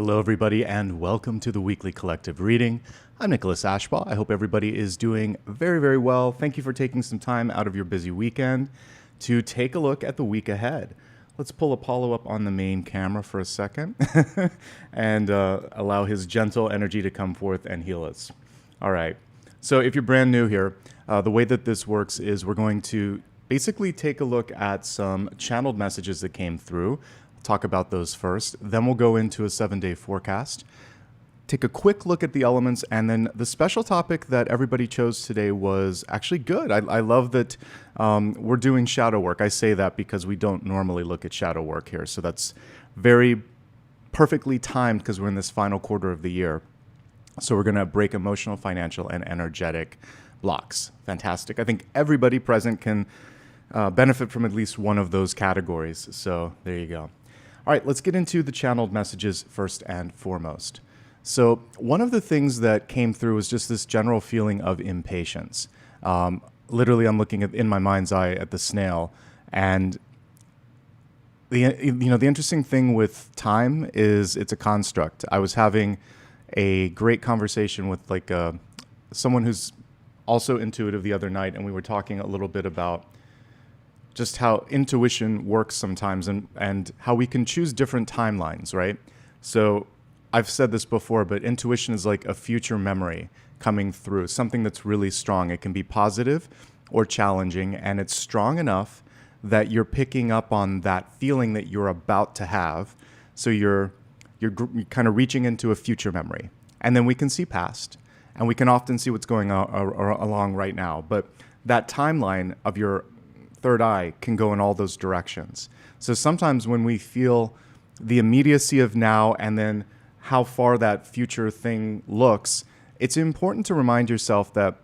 Hello, everybody, and welcome to the weekly collective reading. I'm Nicholas Ashbaugh. I hope everybody is doing very, very well. Thank you for taking some time out of your busy weekend to take a look at the week ahead. Let's pull Apollo up on the main camera for a second and allow his gentle energy to come forth and heal us. All right. So if you're brand new here, the way that this works is we're going to basically take a look at some channeled messages that came through. Talk about those first. Then we'll go into a 7-day forecast. Take a quick look at the elements, and then the special topic that everybody chose today was actually good. I love that we're doing shadow work. I say that because we don't normally look at shadow work here, so that's very perfectly timed because we're in this final quarter of the year. So we're going to break emotional, financial, and energetic blocks. Fantastic. I think everybody present can benefit from at least one of those categories. So there you go. All right, let's get into the channeled messages first and foremost. So one of the things that came through was just this general feeling of impatience. Literally, I'm looking at, in my mind's eye, at the snail, and the interesting thing with time is it's a construct. I was having a great conversation with someone who's also intuitive the other night, and we were talking a little bit about just how intuition works sometimes and how we can choose different timelines, right? So I've said this before, but intuition is like a future memory coming through, something that's really strong. It can be positive or challenging, and it's strong enough that you're picking up on that feeling that you're about to have. So you're kind of reaching into a future memory. And then we can see past, and we can often see what's going on along right now. But that timeline of your third eye can go in all those directions. So sometimes when we feel the immediacy of now and then how far that future thing looks, it's important to remind yourself that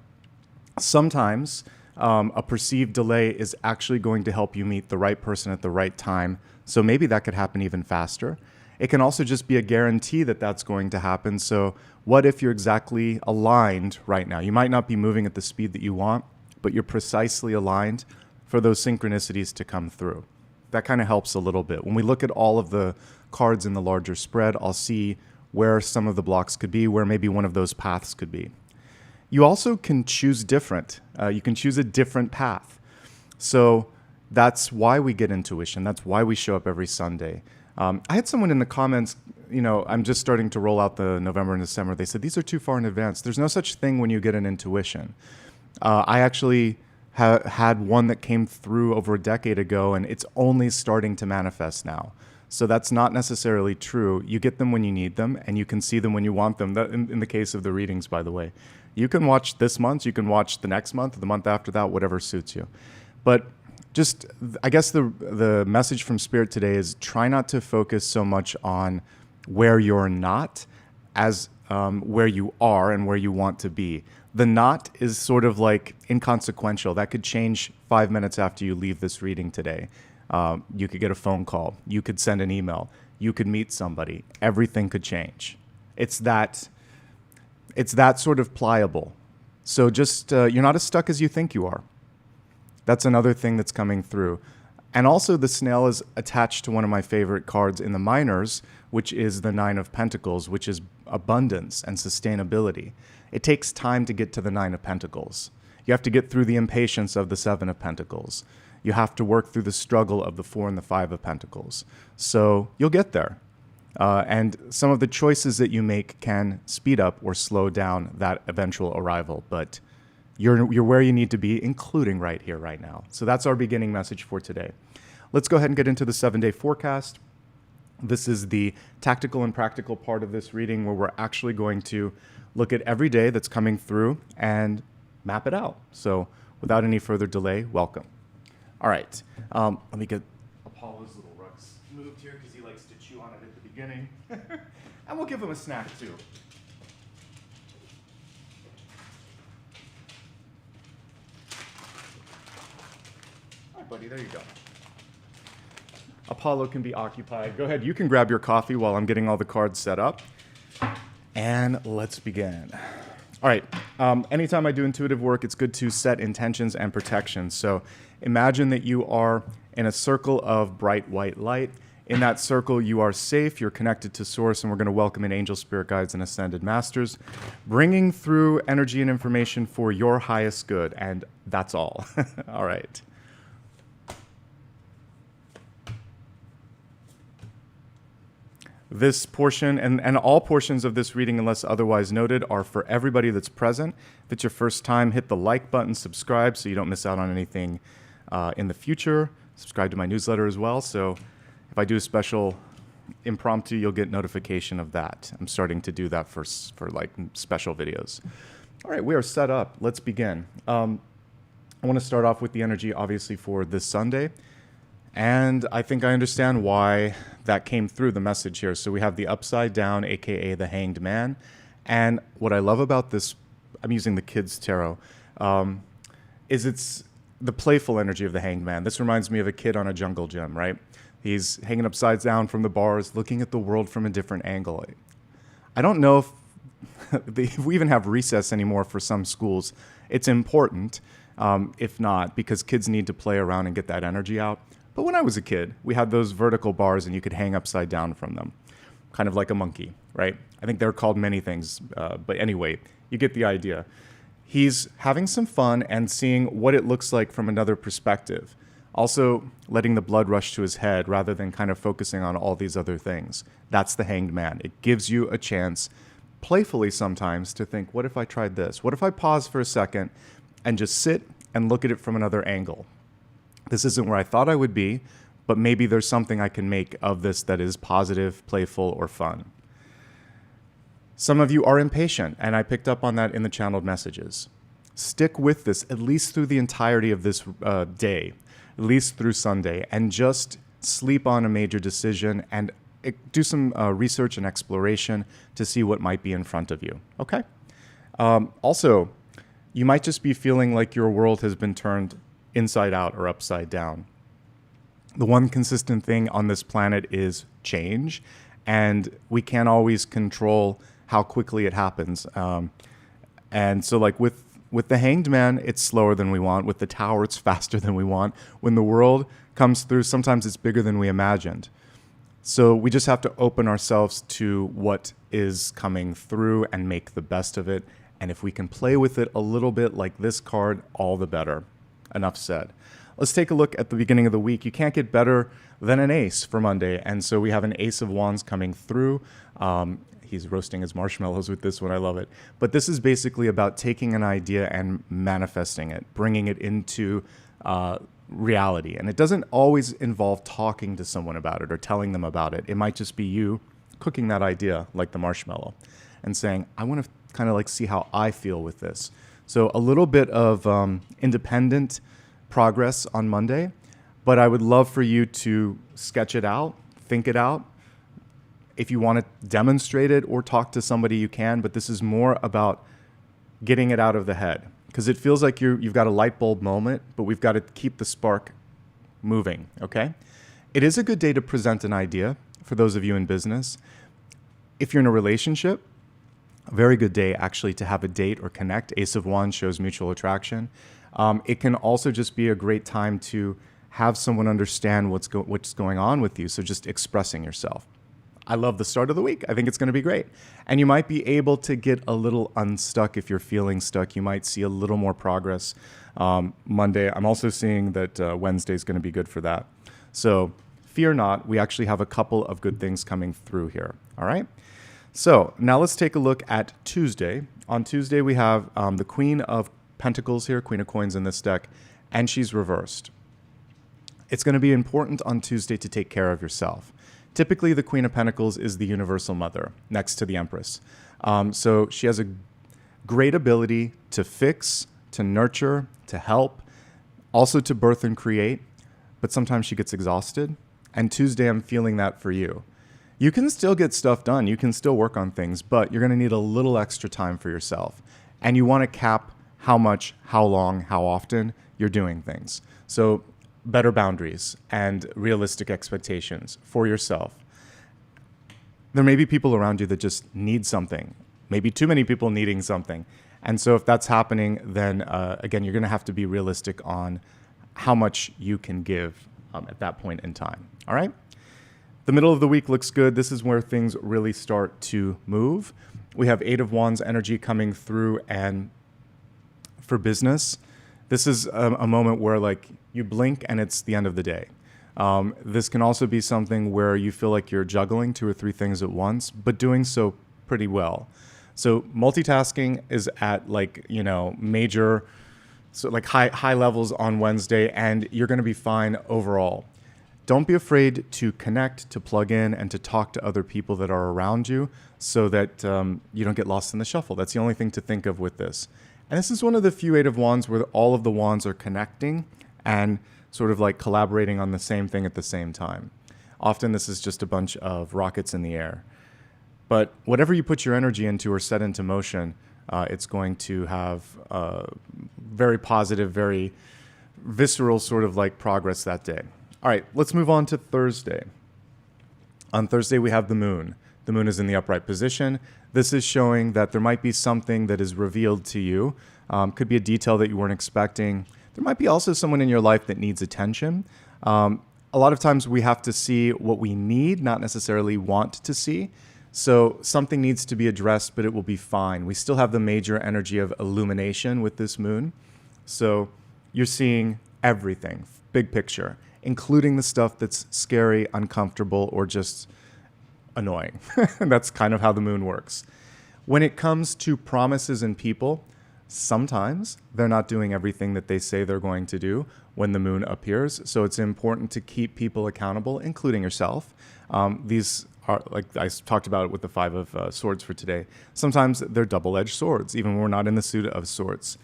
sometimes a perceived delay is actually going to help you meet the right person at the right time. So maybe that could happen even faster. It can also just be a guarantee that that's going to happen. So what if you're exactly aligned right now? You might not be moving at the speed that you want, but you're precisely aligned for those synchronicities to come through. That kind of helps a little bit. When we look at all of the cards in the larger spread, I'll see where some of the blocks could be, where maybe one of those paths could be. You also can choose different. You can choose a different path. So that's why we get intuition. That's why we show up every Sunday. I had someone in the comments, I'm just starting to roll out the November and December. They said, these are too far in advance. There's no such thing when you get an intuition. I actually had one that came through over a decade ago, and it's only starting to manifest now. So that's not necessarily true. You get them when you need them, and you can see them when you want them. That, in the case of the readings, by the way. You can watch this month, you can watch the next month, the month after that, whatever suits you. But just, I guess the message from Spirit today is try not to focus so much on where you're not as where you are and where you want to be. The not is sort of like inconsequential. That could change 5 minutes after you leave this reading today. You could get a phone call. You could send an email. You could meet somebody. Everything could change. It's that sort of pliable. So just, you're not as stuck as you think you are. That's another thing that's coming through. And also the snail is attached to one of my favorite cards in the minors, which is the Nine of Pentacles, which is abundance and sustainability. It takes time to get to the Nine of Pentacles. You have to get through the impatience of the Seven of Pentacles. You have to work through the struggle of the Four and the Five of Pentacles. So you'll get there. And some of the choices that you make can speed up or slow down that eventual arrival. But you're where you need to be, including right here, right now. So that's our beginning message for today. Let's go ahead and get into the 7-day forecast. This is the tactical and practical part of this reading where we're actually going to look at every day that's coming through and map it out. So without any further delay, welcome. All right, let me get Apollo's little rugs moved here because he likes to chew on it at the beginning. And we'll give him a snack too. All right, buddy, there you go. Apollo can be occupied. Go ahead, you can grab your coffee while I'm getting all the cards set up. And let's begin. All right, anytime I do intuitive work, it's good to set intentions and protections. So imagine that you are in a circle of bright white light. In that circle, you are safe, you're connected to Source, and we're going to welcome in angel, spirit guides, and ascended masters, bringing through energy and information for your highest good. And that's all. All right. This portion and all portions of this reading, unless otherwise noted, are for everybody that's present. If it's your first time, hit the like button, subscribe so you don't miss out on anything in the future. Subscribe to my newsletter as well. So if I do a special impromptu, you'll get notification of that. I'm starting to do that for like special videos. All right, we are set up. Let's begin. I want to start off with the energy, obviously, for this Sunday. And I think I understand why that came through the message here. So we have the upside down, aka the hanged man. And what I love about this, I'm using the kids' tarot, is it's the playful energy of the hanged man. This reminds me of a kid on a jungle gym, right? He's hanging upside down from the bars, looking at the world from a different angle. I don't know if we even have recess anymore for some schools. It's important, if not, because kids need to play around and get that energy out. But when I was a kid, we had those vertical bars and you could hang upside down from them, kind of like a monkey, right? I think they're called many things, but anyway, you get the idea. He's having some fun and seeing what it looks like from another perspective. Also, letting the blood rush to his head rather than kind of focusing on all these other things. That's the hanged man. It gives you a chance, playfully sometimes, to think, what if I tried this? What if I pause for a second and just sit and look at it from another angle? This isn't where I thought I would be, but maybe there's something I can make of this that is positive, playful, or fun. Some of you are impatient, and I picked up on that in the channeled messages. Stick with this at least through the entirety of this day, at least through Sunday, and just sleep on a major decision and do some research and exploration to see what might be in front of you, okay? Also, you might just be feeling like your world has been turned inside out or upside down. The one consistent thing on this planet is change, and we can't always control how quickly it happens. And so like with the hanged man, it's slower than we want. With the tower, it's faster than we want. When the world comes through, sometimes it's bigger than we imagined. So we just have to open ourselves to what is coming through and make the best of it. And if we can play with it a little bit like this card, all the better. Enough said. Let's take a look at the beginning of the week. You can't get better than an ace for Monday. And so we have an ace of wands coming through. He's roasting his marshmallows with this one. I love it. But this is basically about taking an idea and manifesting it, bringing it into reality. And it doesn't always involve talking to someone about it or telling them about it. It might just be you cooking that idea like the marshmallow and saying, I want to kind of like see how I feel with this. So a little bit of independent progress on Monday, but I would love for you to sketch it out, think it out. If you want to demonstrate it or talk to somebody, you can, but this is more about getting it out of the head because it feels like you've got a light bulb moment, but we've got to keep the spark moving, okay? It is a good day to present an idea for those of you in business. If you're in a relationship, a very good day actually to have a date or connect. Ace of Wands shows mutual attraction. It can also just be a great time to have someone understand what's going on with you, so just expressing yourself. I love the start of the week. I think it's going to be great. And you might be able to get a little unstuck if you're feeling stuck. You might see a little more progress Monday. I'm also seeing that Wednesday is going to be good for that. So fear not. We actually have a couple of good things coming through here. All right. So now let's take a look at Tuesday. On Tuesday, we have the Queen of Pentacles here, Queen of Coins in this deck, and she's reversed. It's going to be important on Tuesday to take care of yourself. Typically, the Queen of Pentacles is the universal mother next to the Empress. So she has a great ability to fix, to nurture, to help, also to birth and create, but sometimes she gets exhausted. And Tuesday, I'm feeling that for you. You can still get stuff done. You can still work on things, but you're going to need a little extra time for yourself. And you want to cap how much, how long, how often you're doing things. So better boundaries and realistic expectations for yourself. There may be people around you that just need something, maybe too many people needing something. And so if that's happening, then again, you're going to have to be realistic on how much you can give at that point in time. All right. The middle of the week looks good. This is where things really start to move. We have Eight of Wands energy coming through, and for business, this is a moment where like you blink and it's the end of the day. This can also be something where you feel like you're juggling 2 or 3 things at once, but doing so pretty well. So multitasking is at like, major, so like high levels on Wednesday, and you're going to be fine overall. Don't be afraid to connect, to plug in, and to talk to other people that are around you so that you don't get lost in the shuffle. That's the only thing to think of with this. And this is one of the few Eight of Wands where all of the wands are connecting and sort of like collaborating on the same thing at the same time. Often this is just a bunch of rockets in the air. But whatever you put your energy into or set into motion, it's going to have very positive, very visceral sort of like progress that day. All right, let's move on to Thursday. On Thursday, we have the moon. The moon is in the upright position. This is showing that there might be something that is revealed to you. Could be a detail that you weren't expecting. There might be also someone in your life that needs attention. A lot of times we have to see what we need, not necessarily want to see. So something needs to be addressed, but it will be fine. We still have the major energy of illumination with this moon. So you're seeing everything, big picture, including the stuff that's scary, uncomfortable, or just annoying. That's kind of how the moon works. When it comes to promises and people, sometimes they're not doing everything that they say they're going to do when the moon appears. So it's important to keep people accountable, including yourself. These are, like I talked about it with the Five of Swords for today, sometimes they're double-edged swords, even when we're not in the suit of swords.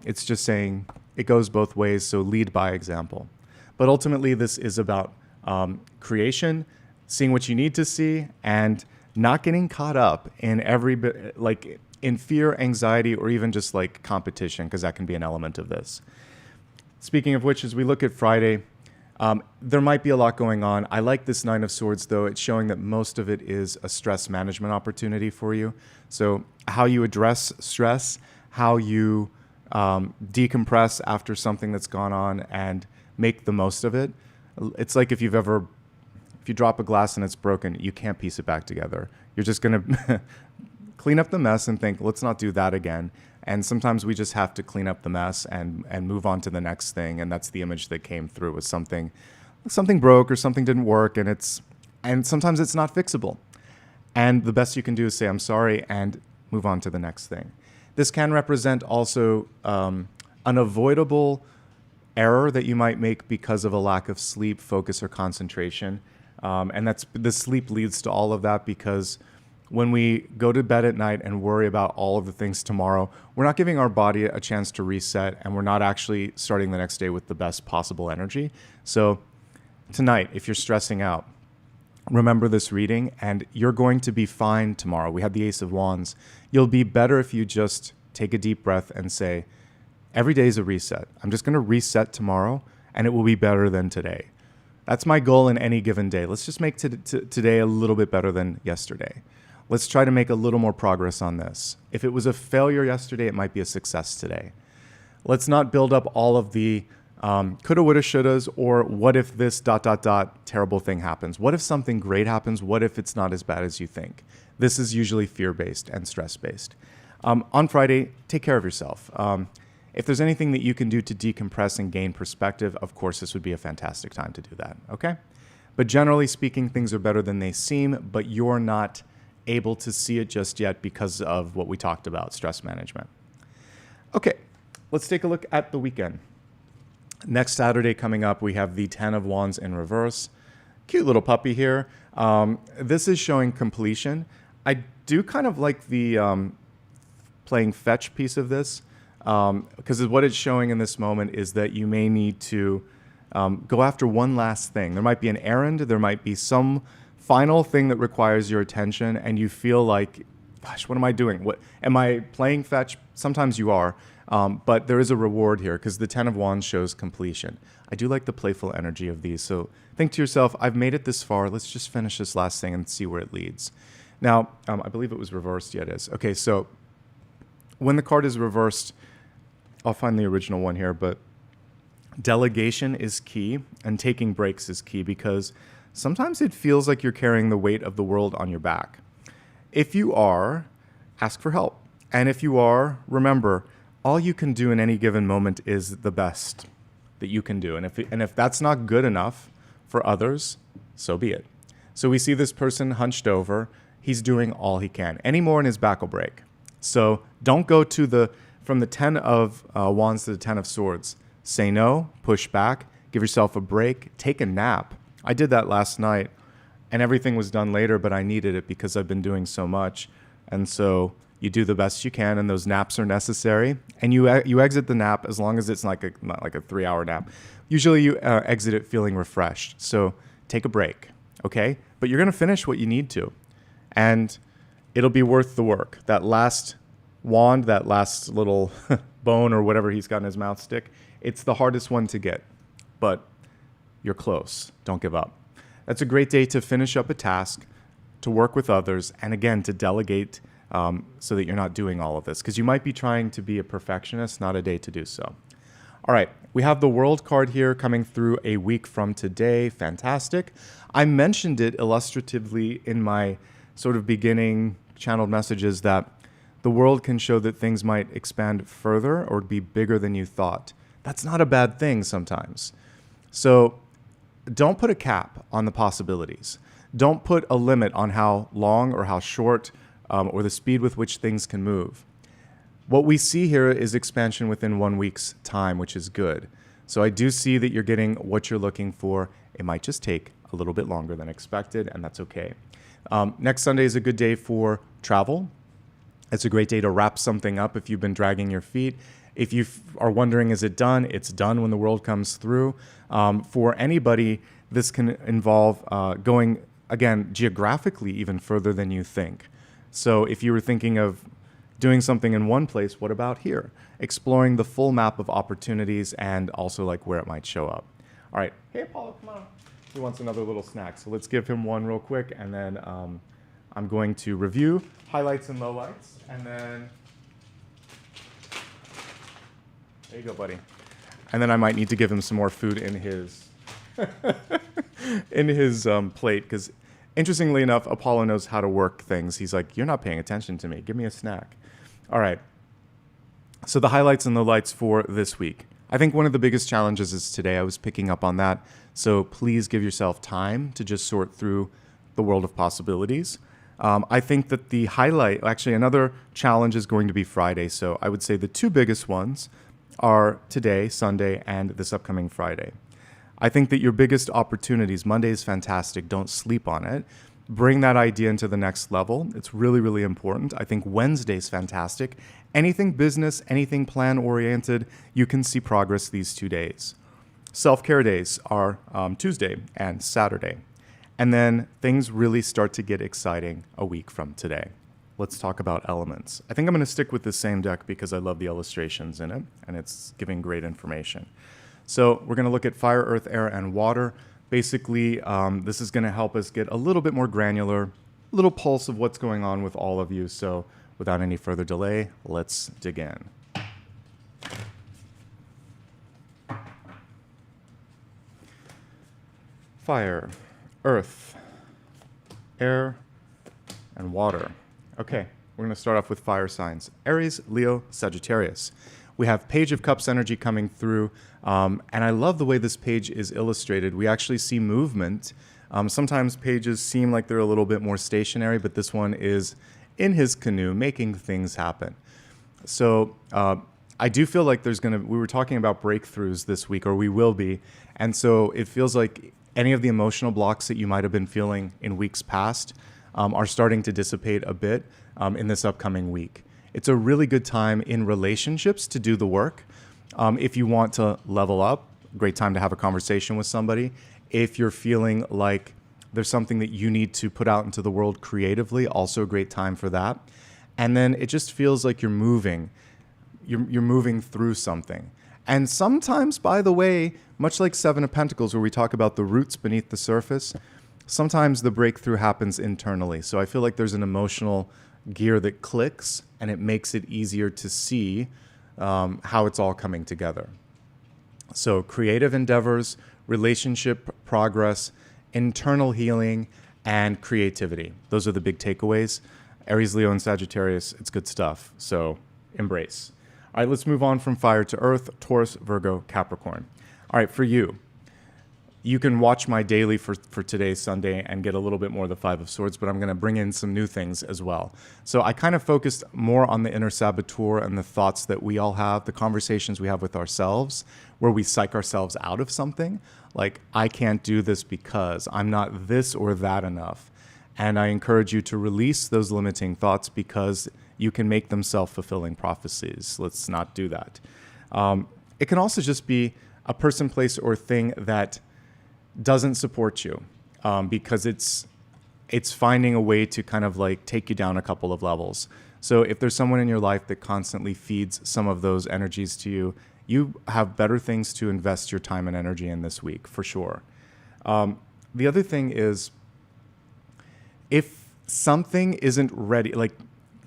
It's just saying it goes both ways, so lead by example. But ultimately, this is about creation, seeing what you need to see, and not getting caught up in in fear, anxiety, or even just like competition, because that can be an element of this. Speaking of which, as we look at Friday, there might be a lot going on. I like this Nine of Swords, though. It's showing that most of it is a stress management opportunity for you. So how you address stress, how you decompress after something that's gone on, and make the most of it. It's like if you drop a glass and it's broken, you can't piece it back together. You're just going to clean up the mess and think, let's not do that again. And sometimes we just have to clean up the mess and move on to the next thing. And that's the image that came through, was something broke or something didn't work, and sometimes it's not fixable. And the best you can do is say, I'm sorry, and move on to the next thing. This can represent also an avoidable error that you might make because of a lack of sleep, focus, or concentration. And the sleep leads to all of that, because when we go to bed at night and worry about all of the things tomorrow, we're not giving our body a chance to reset, and we're not actually starting the next day with the best possible energy. So tonight, if you're stressing out, remember this reading, and you're going to be fine tomorrow. We had the Ace of Wands. You'll be better if you just take a deep breath and say, every day is a reset. I'm just going to reset tomorrow, and it will be better than today. That's my goal in any given day. Let's just make today a little bit better than yesterday. Let's try to make a little more progress on this. If it was a failure yesterday, it might be a success today. Let's not build up all of the coulda, woulda, shouldas, or what if this ... terrible thing happens? What if something great happens? What if it's not as bad as you think? This is usually fear-based and stress-based. On Friday, take care of yourself. If there's anything that you can do to decompress and gain perspective, of course, this would be a fantastic time to do that, okay? But generally speaking, things are better than they seem, but you're not able to see it just yet because of what we talked about, stress management. Okay, let's take a look at the weekend. Next Saturday coming up, we have the Ten of Wands in reverse. Cute little puppy here. This is showing completion. I do kind of like the playing fetch piece of this, because what it's showing in this moment is that you may need to go after one last thing. There might be an errand, there might be some final thing that requires your attention, and you feel like, gosh, what am I doing? What am I playing fetch? Sometimes you are, but there is a reward here, because the Ten of Wands shows completion. I do like the playful energy of these, so think to yourself, I've made it this far, let's just finish this last thing and see where it leads. Now, I believe it was reversed. Yeah, it is. Okay, so when the card is reversed, I'll find the original one here, but delegation is key and taking breaks is key, because sometimes it feels like you're carrying the weight of the world on your back. If you are, ask for help. And if you are, remember, all you can do in any given moment is the best that you can do. And if that's not good enough for others, so be it. So we see this person hunched over. He's doing all he can. Any more and his back will break. So don't go from the 10 of Wands to the 10 of Swords. Say no, push back, give yourself a break, take a nap. I did that last night, and everything was done later, but I needed it because I've been doing so much. And so you do the best you can, and those naps are necessary. And you exit the nap as long as it's not like a 3-hour nap. Usually you exit it feeling refreshed. So take a break, okay? But you're going to finish what you need to, and it'll be worth the work. That last wand, that last little bone or whatever he's got in his mouth stick, it's the hardest one to get, but you're close. Don't give up. That's a great day to finish up a task, to work with others, and again, to delegate so that you're not doing all of this, because you might be trying to be a perfectionist, not a day to do so. All right, we have the World card here coming through a week from today. Fantastic. I mentioned it illustratively in my sort of beginning channeled messages that the World can show that things might expand further or be bigger than you thought. That's not a bad thing sometimes. So don't put a cap on the possibilities. Don't put a limit on how long or how short or the speed with which things can move. What we see here is expansion within 1 week's time, which is good. So I do see that you're getting what you're looking for. It might just take a little bit longer than expected, and that's okay. Next Sunday is a good day for travel. It's a great day to wrap something up if you've been dragging your feet. If you are wondering, is it done? It's done when the World comes through. For anybody, this can involve going, again, geographically even further than you think. So if you were thinking of doing something in one place, what about here? Exploring the full map of opportunities and also like where it might show up. All right. Hey, Apollo, come on. He wants another little snack. So let's give him one real quick, and then I'm going to review highlights and lowlights, and then there you go, buddy. And then I might need to give him some more food in his plate, because interestingly enough, Apollo knows how to work things. He's like, you're not paying attention to me. Give me a snack. All right. So the highlights and lowlights for this week. I think one of the biggest challenges is today. I was picking up on that. So please give yourself time to just sort through the world of possibilities. I think that the highlight, actually another challenge is going to be Friday. So I would say the two biggest ones are today, Sunday, and this upcoming Friday. I think that your biggest opportunities, Monday is fantastic. Don't sleep on it. Bring that idea into the next level. It's really, really important. I think Wednesday's fantastic. Anything business, anything plan-oriented, you can see progress these 2 days. Self-care days are Tuesday and Saturday. And then things really start to get exciting a week from today. Let's talk about elements. I think I'm going to stick with the same deck because I love the illustrations in it, and it's giving great information. So we're going to look at fire, earth, air, and water. Basically, this is going to help us get a little bit more granular, a little pulse of what's going on with all of you. So without any further delay, let's dig in. Fire, earth, air, and water. Okay, we're going to start off with fire signs. Aries, Leo, Sagittarius. We have Page of Cups energy coming through, and I love the way this page is illustrated. We actually see movement. Sometimes pages seem like they're a little bit more stationary, but this one is in his canoe, making things happen. So I do feel like we were talking about breakthroughs this week, or we will be, and so it feels like any of the emotional blocks that you might have been feeling in weeks past are starting to dissipate a bit in this upcoming week. It's a really good time in relationships to do the work. If you want to level up, great time to have a conversation with somebody. If you're feeling like there's something that you need to put out into the world creatively, also a great time for that. And then it just feels like you're moving. You're moving through something. And sometimes, by the way, much like Seven of Pentacles, where we talk about the roots beneath the surface, sometimes the breakthrough happens internally. So I feel like there's an emotional gear that clicks, and it makes it easier to see how it's all coming together. So creative endeavors, relationship progress, internal healing, and creativity. Those are the big takeaways. Aries, Leo, and Sagittarius, it's good stuff. So embrace. All right, let's move on from fire to earth. Taurus, Virgo, Capricorn. All right, for you, you can watch my daily for today's Sunday and get a little bit more of the Five of Swords, but I'm going to bring in some new things as well. So I kind of focused more on the inner saboteur and the thoughts that we all have, the conversations we have with ourselves, where we psych ourselves out of something. Like, I can't do this because I'm not this or that enough. And I encourage you to release those limiting thoughts because you can make them self-fulfilling prophecies. Let's not do that. It can also just be a person, place, or thing that doesn't support you because it's finding a way to kind of like take you down a couple of levels. So if there's someone in your life that constantly feeds some of those energies to you, you have better things to invest your time and energy in this week, for sure. The other thing is, if something isn't ready, like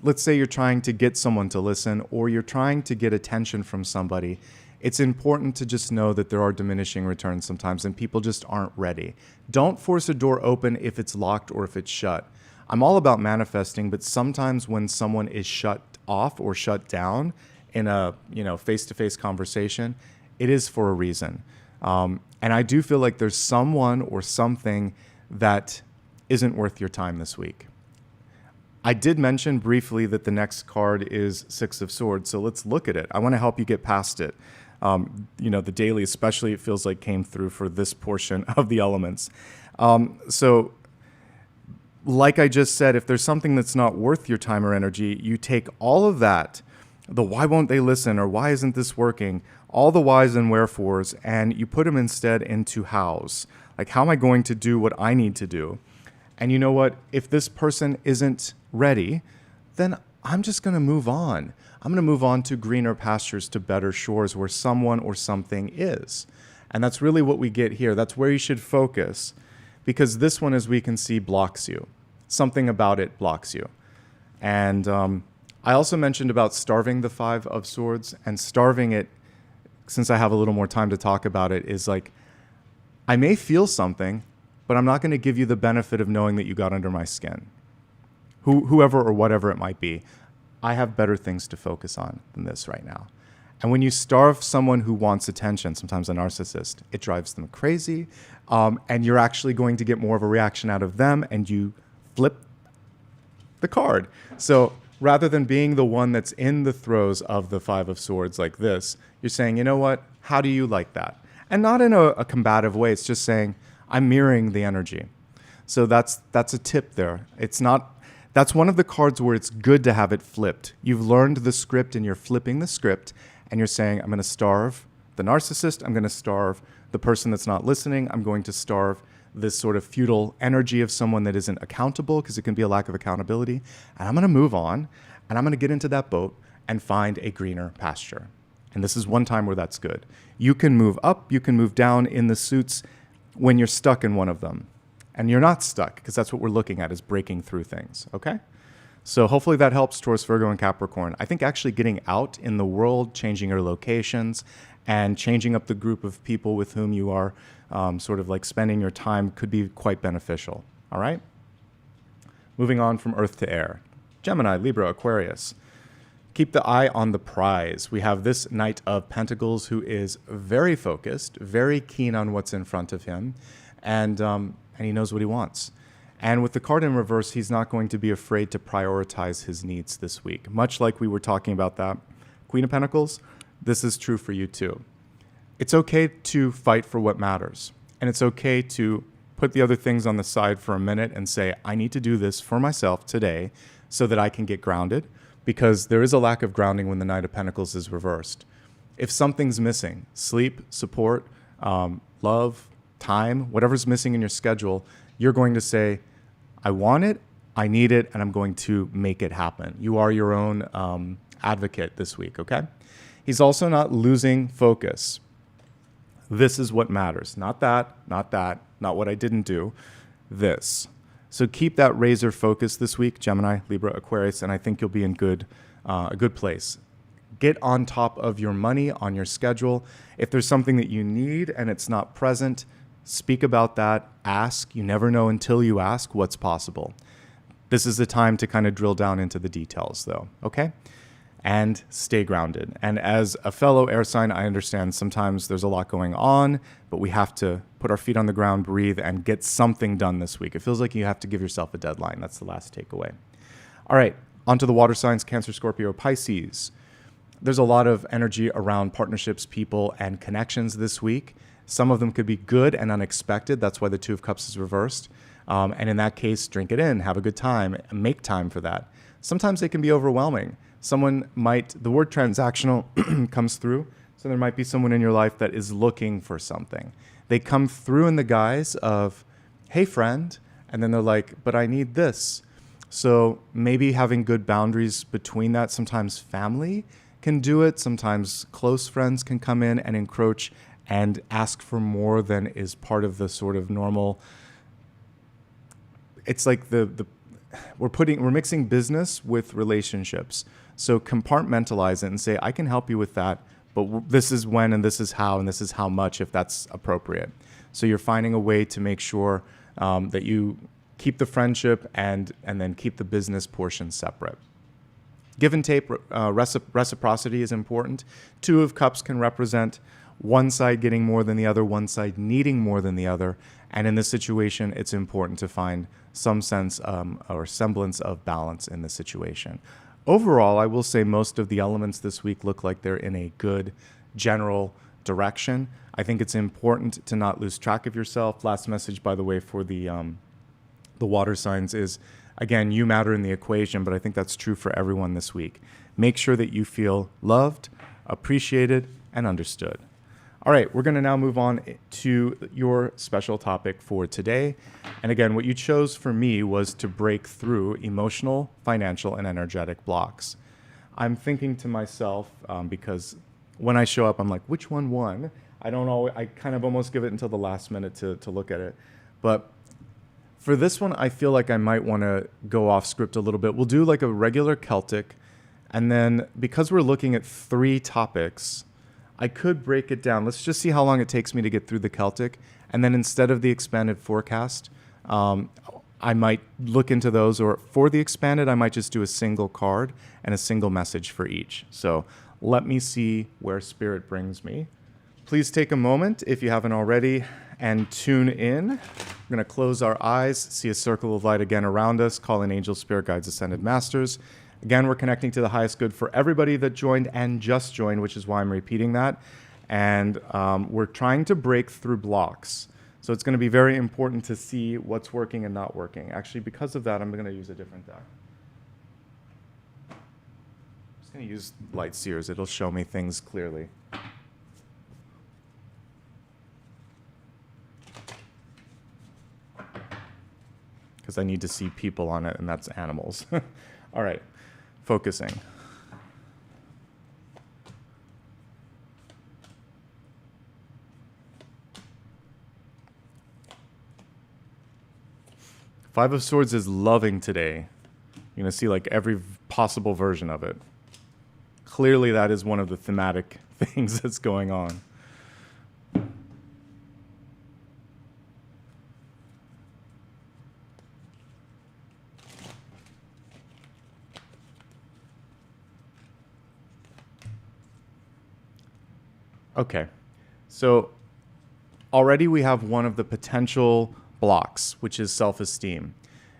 let's say you're trying to get someone to listen or you're trying to get attention from somebody, it's important to just know that there are diminishing returns sometimes and people just aren't ready. Don't force a door open if it's locked or if it's shut. I'm all about manifesting, but sometimes when someone is shut off or shut down in a face-to-face conversation, it is for a reason. And I do feel like there's someone or something that isn't worth your time this week. I did mention briefly that the next card is Six of Swords, so let's look at it. I want to help you get past it. The daily especially, it feels like came through for this portion of the elements. So like I just said, if there's something that's not worth your time or energy, you take all of that, the why won't they listen or why isn't this working, all the whys and wherefores, and you put them instead into hows. Like, how am I going to do what I need to do? And you know what? If this person isn't ready, then I'm just going to move on. I'm going to move on to greener pastures, to better shores where someone or something is. And that's really what we get here. That's where you should focus, because this one, as we can see, blocks you. Something about it blocks you. And I also mentioned about starving the Five of Swords, and starving it, since I have a little more time to talk about it, is like, I may feel something, but I'm not going to give you the benefit of knowing that you got under my skin. Whoever or whatever it might be, I have better things to focus on than this right now. And when you starve someone who wants attention, sometimes a narcissist, it drives them crazy, and you're actually going to get more of a reaction out of them, and you flip the card. So rather than being the one that's in the throes of the Five of Swords like this, you're saying, you know what, how do you like that? And not in a combative way, it's just saying, I'm mirroring the energy. So that's a tip there. That's one of the cards where it's good to have it flipped. You've learned the script and you're flipping the script and you're saying, I'm going to starve the narcissist. I'm going to starve the person that's not listening. I'm going to starve this sort of feudal energy of someone that isn't accountable, because it can be a lack of accountability. And I'm going to move on and I'm going to get into that boat and find a greener pasture. And this is one time where that's good. You can move up, you can move down in the suits when you're stuck in one of them. And you're not stuck, because that's what we're looking at, is breaking through things, okay? So hopefully that helps, Taurus, Virgo, and Capricorn. I think actually getting out in the world, changing your locations, and changing up the group of people with whom you are sort of like spending your time could be quite beneficial, all right? Moving on from earth to air. Gemini, Libra, Aquarius. Keep the eye on the prize. We have this Knight of Pentacles who is very focused, very keen on what's in front of him, and he knows what he wants. And with the card in reverse, he's not going to be afraid to prioritize his needs this week. Much like we were talking about that Queen of Pentacles, this is true for you too. It's okay to fight for what matters. And it's okay to put the other things on the side for a minute and say, I need to do this for myself today so that I can get grounded, because there is a lack of grounding when the Knight of Pentacles is reversed. If something's missing, sleep, support, love, time, whatever's missing in your schedule, you're going to say, I want it, I need it, and I'm going to make it happen. You are your own advocate this week, okay? He's also not losing focus. This is what matters. Not that, not what I didn't do, this. So keep that razor focus this week, Gemini, Libra, Aquarius, and I think you'll be in a good place. Get on top of your money, on your schedule. If there's something that you need and it's not present, Speak about that. Ask. You never know until you ask what's possible. This is the time to kind of drill down into the details, though, okay? And stay grounded. And as a fellow air sign, I understand sometimes there's a lot going on, but we have to put our feet on the ground, breathe, and get something done this week. It feels like you have to give yourself a deadline. That's the last takeaway. All right, onto the water signs, Cancer, Scorpio, Pisces. There's a lot of energy around partnerships, people, and connections this week. Some of them could be good and unexpected. That's why the Two of Cups is reversed. And in that case, drink it in, have a good time, make time for that. Sometimes they can be overwhelming. The word transactional comes through. So there might be someone in your life that is looking for something. They come through in the guise of, hey, friend. And then they're like, but I need this. So maybe having good boundaries between that. Sometimes family can do it. Sometimes close friends can come in and encroach and ask for more than is part of the sort of normal. It's like we're mixing business with relationships. So compartmentalize it and say, I can help you with that, but this is when and this is how and this is how much if that's appropriate. So you're finding a way to make sure that you keep the friendship and then keep the business portion separate. Give and take, reciprocity is important. Two of Cups can represent one side getting more than the other, one side needing more than the other. And in this situation, it's important to find some sense or semblance of balance in the situation. Overall, I will say most of the elements this week look like they're in a good general direction. I think it's important to not lose track of yourself. Last message, by the way, for the water signs is, again, you matter in the equation, but I think that's true for everyone this week. Make sure that you feel loved, appreciated, and understood. All right, we're going to now move on to your special topic for today. And again, what you chose for me was to break through emotional, financial, and energetic blocks. I'm thinking to myself, because when I show up, I'm like, which one won? I kind of almost give it until the last minute to look at it. But for this one, I feel like I might want to go off script a little bit. We'll do like a regular Celtic. And then because we're looking at 3 topics, I could break it down. Let's just see how long it takes me to get through the Celtic. And then instead of the expanded forecast, I might look into those. Or for the expanded, I might just do a single card and a single message for each. So let me see where Spirit brings me. Please take a moment, if you haven't already, and tune in. We're going to close our eyes, see a circle of light again around us, call in angels, spirit guides, ascended masters. Again, we're connecting to the highest good for everybody that joined and just joined, which is why I'm repeating that. And we're trying to break through blocks. So it's going to be very important to see what's working and not working. Actually, because of that, I'm going to use a different deck. I'm just going to use Light Seers. It'll show me things clearly. Because I need to see people on it, and that's animals. All right, focusing. Five of Swords is loving today. You're going to see like every possible version of it. Clearly, that is one of the thematic things that's going on. Okay, so already we have one of the potential blocks, which is self-esteem.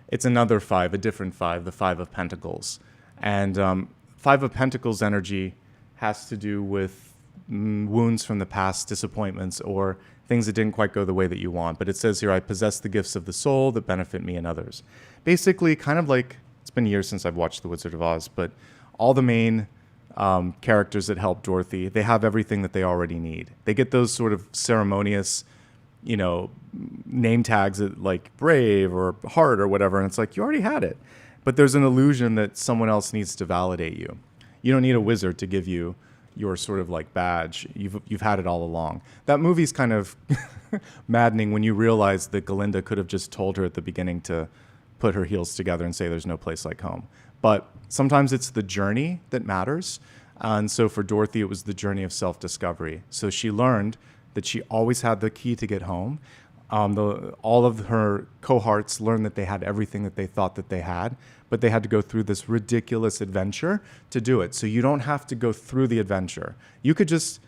It's another 5, a different 5, the 5 of Pentacles. And 5 of Pentacles energy has to do with wounds from the past, disappointments, or things that didn't quite go the way that you want. But it says here, I possess the gifts of the soul that benefit me and others. Basically, kind of like, it's been years since I've watched The Wizard of Oz, but all the main characters that help Dorothy, they have everything that they already need. They get those sort of ceremonious, name tags like brave or heart or whatever, and it's like, you already had it. But there's an illusion that someone else needs to validate you. You don't need a wizard to give you your sort of like badge. You've had it all along. That movie's kind of maddening when you realize that Galinda could have just told her at the beginning to put her heels together and say there's no place like home. But sometimes it's the journey that matters. And so for Dorothy, it was the journey of self-discovery. So she learned that she always had the key to get home. All of her cohorts learned that they had everything that they thought that they had, but they had to go through this ridiculous adventure to do it. So you don't have to go through the adventure. You could just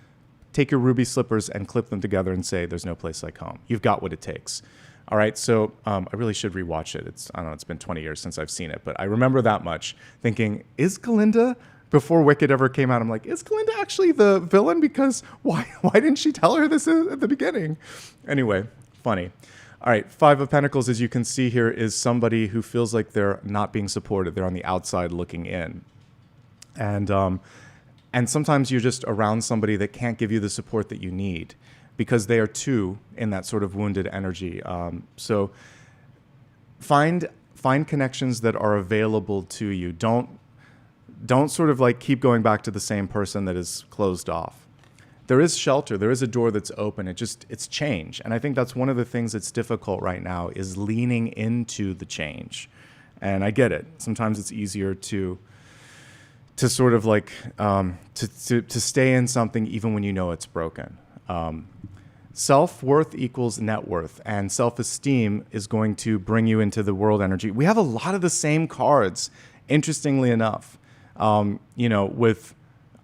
take your ruby slippers and clip them together and say, there's no place like home. You've got what it takes. All right, so I really should rewatch it. I don't know, it's been 20 years since I've seen it, but I remember that much, thinking, is Kalinda, before Wicked ever came out, I'm like, is Kalinda actually the villain? Because why didn't she tell her this at the beginning? Anyway, funny. All right, Five of Pentacles, as you can see here, is somebody who feels like they're not being supported. They're on the outside looking in. And sometimes you're just around somebody that can't give you the support that you need because they are too in that sort of wounded energy. So find connections that are available to you. Don't sort of like keep going back to the same person that is closed off. There is shelter. There is a door that's open. It's change. And I think that's one of the things that's difficult right now is leaning into the change. And I get it. Sometimes it's easier to sort of like, to stay in something even when you know it's broken. Self-worth equals net worth, and self-esteem is going to bring you into the world energy. We have a lot of the same cards, interestingly enough. I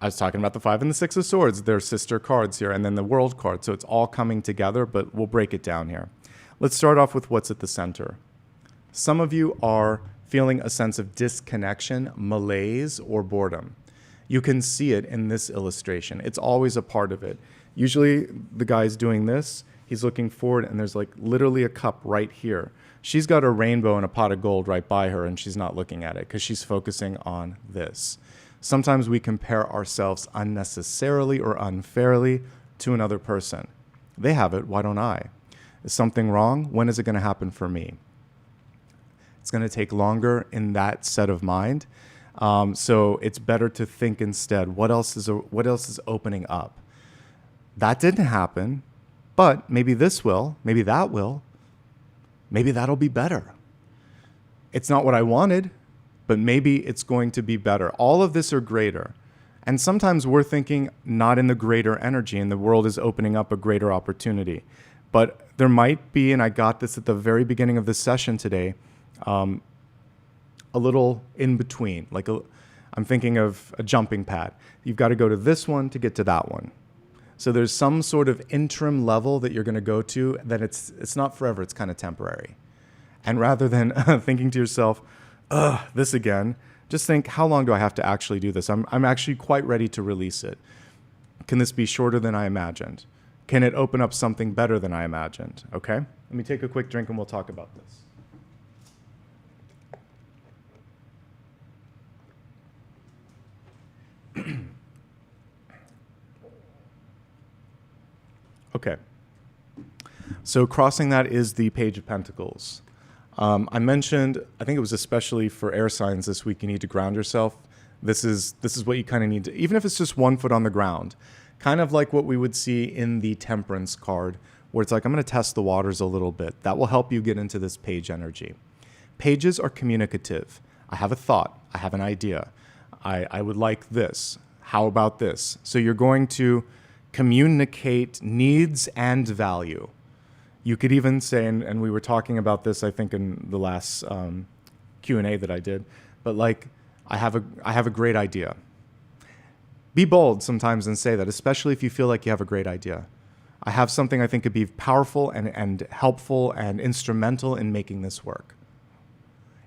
was talking about the Five and the Six of Swords. They're sister cards here, and then the World card. So it's all coming together, but we'll break it down here. Let's start off with what's at the center. Some of you are feeling a sense of disconnection, malaise, or boredom. You can see it in this illustration. It's always a part of it. Usually the guy's doing this. He's looking forward, and there's like literally a cup right here. She's got a rainbow and a pot of gold right by her, and she's not looking at it because she's focusing on this. Sometimes we compare ourselves unnecessarily or unfairly to another person. They have it, why don't I? Is something wrong? When is it going to happen for me? It's going to take longer in that set of mind. So it's better to think instead, what else is opening up? That didn't happen, but maybe this will, maybe that will, maybe that'll be better. It's not what I wanted, but maybe it's going to be better. All of this are greater. And sometimes we're thinking not in the greater energy, and the world is opening up a greater opportunity. But there might be, and I got this at the very beginning of this session today, a little in between. I'm thinking of a jumping pad. You've got to go to this one to get to that one. So there's some sort of interim level that you're going to go to that it's not forever, it's kind of temporary. And rather than thinking to yourself, this again, just think, how long do I have to actually do this? I'm actually quite ready to release it. Can this be shorter than I imagined? Can it open up something better than I imagined? Okay? Let me take a quick drink and we'll talk about this. Okay. So crossing that is the Page of Pentacles. I mentioned, I think it was especially for air signs this week, you need to ground yourself. This is what you kind of need to, even if it's just 1 foot on the ground, kind of like what we would see in the Temperance card, where it's like, I'm going to test the waters a little bit. That will help you get into this page energy. Pages are communicative. I have a thought. I have an idea. I would like this. How about this? So you're going to communicate needs and value. You could even say, and we were talking about this, I think, in the last Q&A that I did, but like, I have a great idea. Be bold sometimes and say that, especially if you feel like you have a great idea. I have something I think could be powerful and helpful and instrumental in making this work.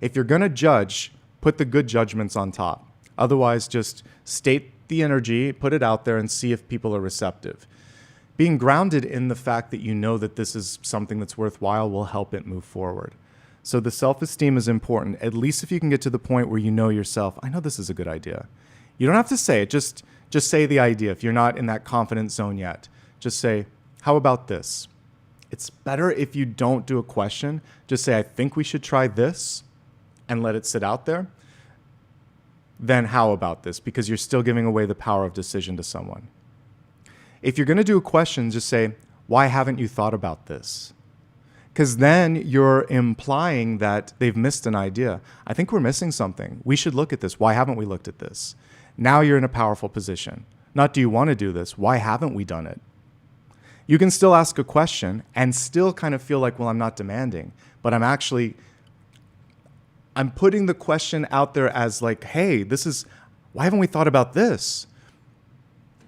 If you're going to judge, put the good judgments on top. Otherwise, just state the energy, put it out there, and see if people are receptive. Being grounded in the fact that you know that this is something that's worthwhile will help it move forward. So the self-esteem is important, at least if you can get to the point where you know yourself, I know this is a good idea. You don't have to say it, just say the idea. If you're not in that confident zone yet, just say, how about this? It's better if you don't do a question. Just say, I think we should try this, and let it sit out there. Then how about this? Because you're still giving away the power of decision to someone. If you're going to do a question, just say, why haven't you thought about this? Because then you're implying that they've missed an idea. I think we're missing something. We should look at this. Why haven't we looked at this? Now you're in a powerful position. Not do you want to do this? Why haven't we done it? You can still ask a question and still kind of feel like, well, I'm not demanding, but I'm putting the question out there as like, hey, why haven't we thought about this?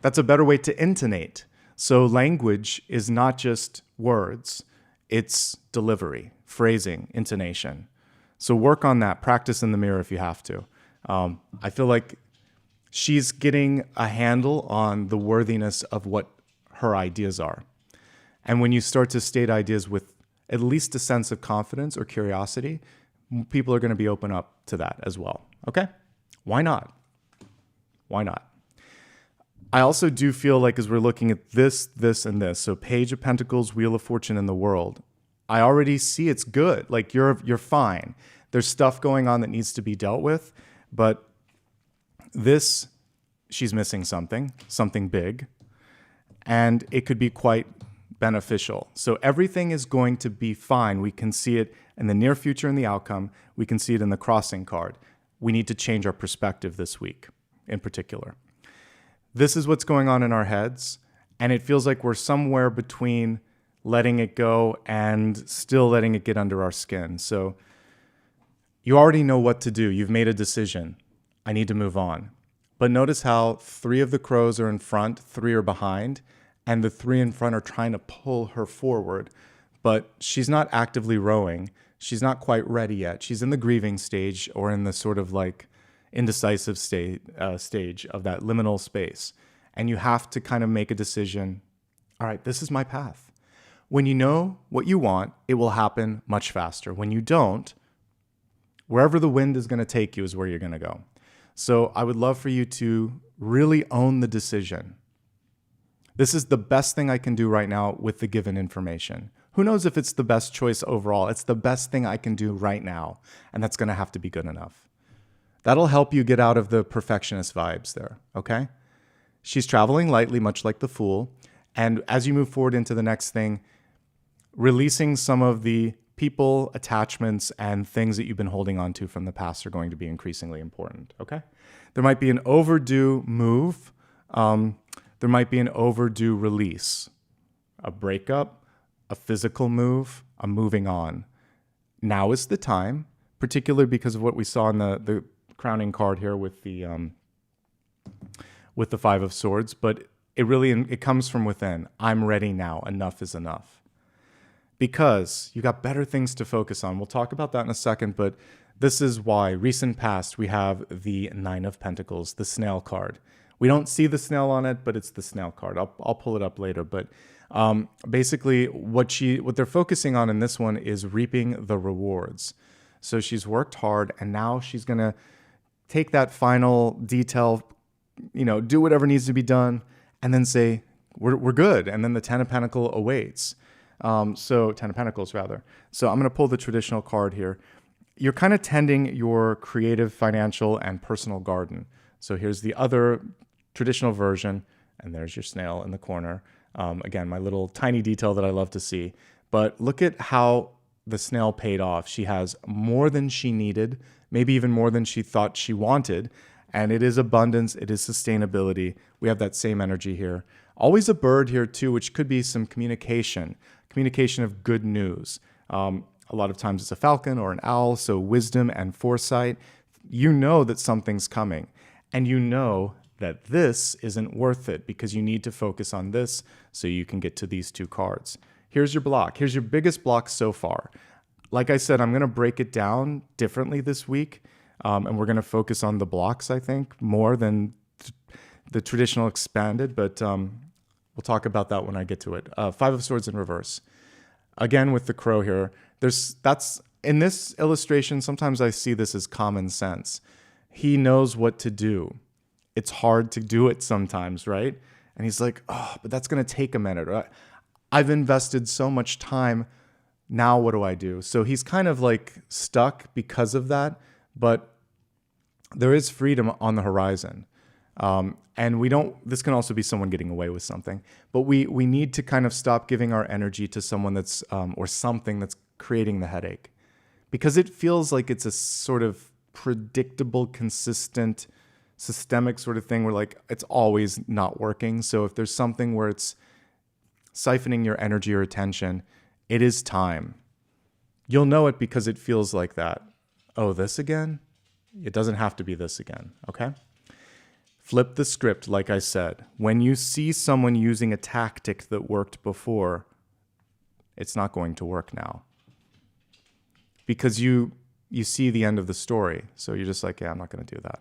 That's a better way to intonate. So language is not just words, it's delivery, phrasing, intonation. So work on that. Practice in the mirror if you have to. I feel like she's getting a handle on the worthiness of what her ideas are. And when you start to state ideas with at least a sense of confidence or curiosity, people are going to be open up to that as well. Okay? Why not? Why not? I also do feel like as we're looking at this, and this, so Page of Pentacles, Wheel of Fortune in the world, I already see it's good. Like you're fine. There's stuff going on that needs to be dealt with, but this, she's missing something big, and it could be quite beneficial. So everything is going to be fine. We can see it in the near future in the outcome. We can see it in the crossing card. We need to change our perspective this week in particular. This is what's going on in our heads, and it feels like we're somewhere between letting it go and still letting it get under our skin. So you already know what to do. You've made a decision. I need to move on. But notice how 3 of the crows are in front, 3 are behind, and the 3 in front are trying to pull her forward. But she's not actively rowing. She's not quite ready yet. She's in the grieving stage or in the sort of like indecisive stage of that liminal space. And you have to kind of make a decision. All right, this is my path. When you know what you want, it will happen much faster. When you don't, wherever the wind is going to take you is where you're going to go. So I would love for you to really own the decision. This is the best thing I can do right now with the given information. Who knows if it's the best choice overall? It's the best thing I can do right now, and that's going to have to be good enough. That'll help you get out of the perfectionist vibes there, okay? She's traveling lightly, much like the Fool, and as you move forward into the next thing, releasing some of the people, attachments, and things that you've been holding on to from the past are going to be increasingly important, okay? There might be an overdue move. There might be an overdue release, a breakup, a physical move, a moving on. Now is the time, particularly because of what we saw in the crowning card here with the 5 of Swords, but it comes from within. I'm ready now. Enough is enough. Because you got better things to focus on. We'll talk about that in a second, but this is why recent past we have the 9 of Pentacles, the snail card. We don't see the snail on it, but it's the snail card. I'll pull it up later. But basically, what they're focusing on in this one is reaping the rewards. So she's worked hard, and now she's gonna take that final detail, do whatever needs to be done, and then say we're good. And then the 10 of Pentacles awaits. 10 of Pentacles rather. So I'm gonna pull the traditional card here. You're kind of tending your creative, financial, and personal garden. So here's the other traditional version, and there's your snail in the corner. Again, my little tiny detail that I love to see. But look at how the snail paid off. She has more than she needed, maybe even more than she thought she wanted. And it is abundance, it is sustainability. We have that same energy here. Always a bird here too, which could be some communication of good news. A lot of times it's a falcon or an owl, so wisdom and foresight. You know that something's coming, and you know that this isn't worth it because you need to focus on this so you can get to these 2 cards. Here's your block. Here's your biggest block so far. Like I said, I'm going to break it down differently this week, and we're going to focus on the blocks, I think, more than the traditional expanded, but we'll talk about that when I get to it. 5 of Swords in reverse. Again, with the crow here, that's in this illustration, sometimes I see this as common sense. He knows what to do. It's hard to do it sometimes, right? And he's like, oh, but that's going to take a minute. I've invested so much time. Now what do I do? So he's kind of like stuck because of that, but there is freedom on the horizon. And this can also be someone getting away with something, but we need to kind of stop giving our energy to someone that's, or something that's creating the headache, because it feels like it's a sort of predictable, consistent, systemic sort of thing where like it's always not working. So if there's something where it's siphoning your energy or attention, it is time. You'll know it because it feels like that. Oh, this again? It doesn't have to be this again, okay? Flip the script, like I said. When you see someone using a tactic that worked before, it's not going to work now. Because you see the end of the story. So you're just like, yeah, I'm not going to do that.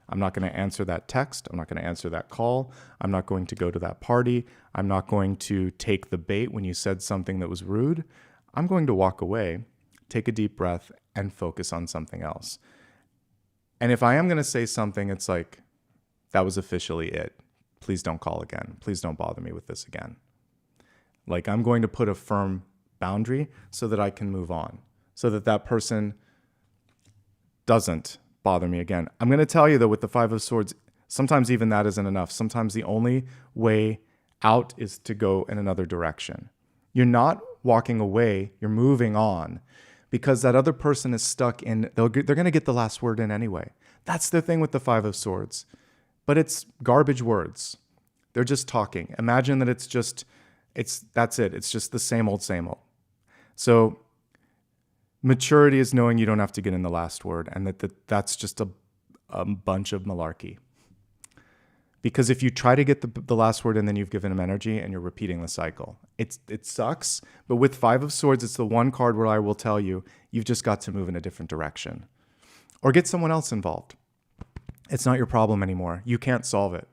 I'm not going to answer that text. I'm not going to answer that call. I'm not going to go to that party. I'm not going to take the bait when you said something that was rude. I'm going to walk away, take a deep breath, and focus on something else. And if I am going to say something, it's like, that was officially it. Please don't call again. Please don't bother me with this again. Like, I'm going to put a firm boundary so that I can move on, so that that person doesn't bother me again. I'm going to tell you, though, with the Five of Swords, sometimes even that isn't enough. Sometimes the only way out is to go in another direction. You're not walking away. You're moving on, because that other person is stuck in, they're going to get the last word in anyway. That's the thing with the Five of Swords. But it's garbage words. They're just talking. Imagine that that's it. It's just the same old, same old. So maturity is knowing you don't have to get in the last word, and that's just a bunch of malarkey. Because if you try to get the last word and then you've given them energy and you're repeating the cycle, it sucks. But with Five of Swords, it's the one card where I will tell you, you've just got to move in a different direction. Or get someone else involved. It's not your problem anymore. You can't solve it.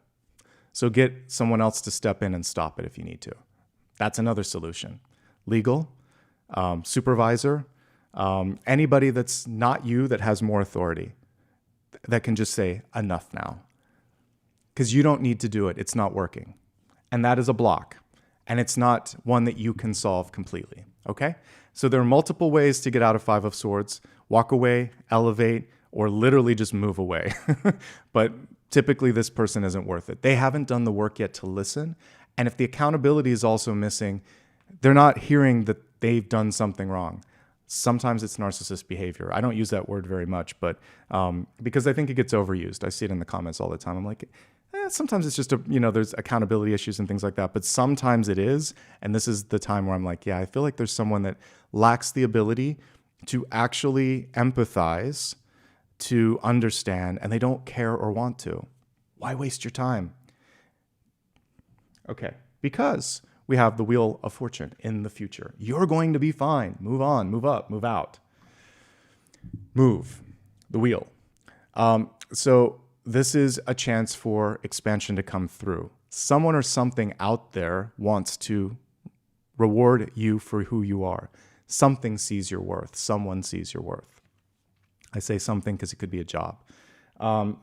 So get someone else to step in and stop it if you need to. That's another solution. Legal, supervisor, anybody that's not you that has more authority, that can just say, enough now. Because you don't need to do it. It's not working. And that is a block. And it's not one that you can solve completely. Okay? So there are multiple ways to get out of Five of Swords. Walk away, elevate, or literally just move away. But typically this person isn't worth it. They haven't done the work yet to listen. And if the accountability is also missing, they're not hearing that they've done something wrong. Sometimes it's narcissist behavior. I don't use that word very much, but because I think it gets overused. I see it in the comments all the time. I'm like, sometimes it's just, there's accountability issues and things like that. But sometimes it is. And this is the time where I'm like, yeah, I feel like there's someone that lacks the ability to actually empathize, to understand, and they don't care or want to. Why waste your time? Okay, because we have the Wheel of Fortune in the future. You're going to be fine. Move on, move up, move out. Move, the wheel. So this is a chance for expansion to come through. Someone or something out there wants to reward you for who you are. Something sees your worth. Someone sees your worth. I say something because it could be a job.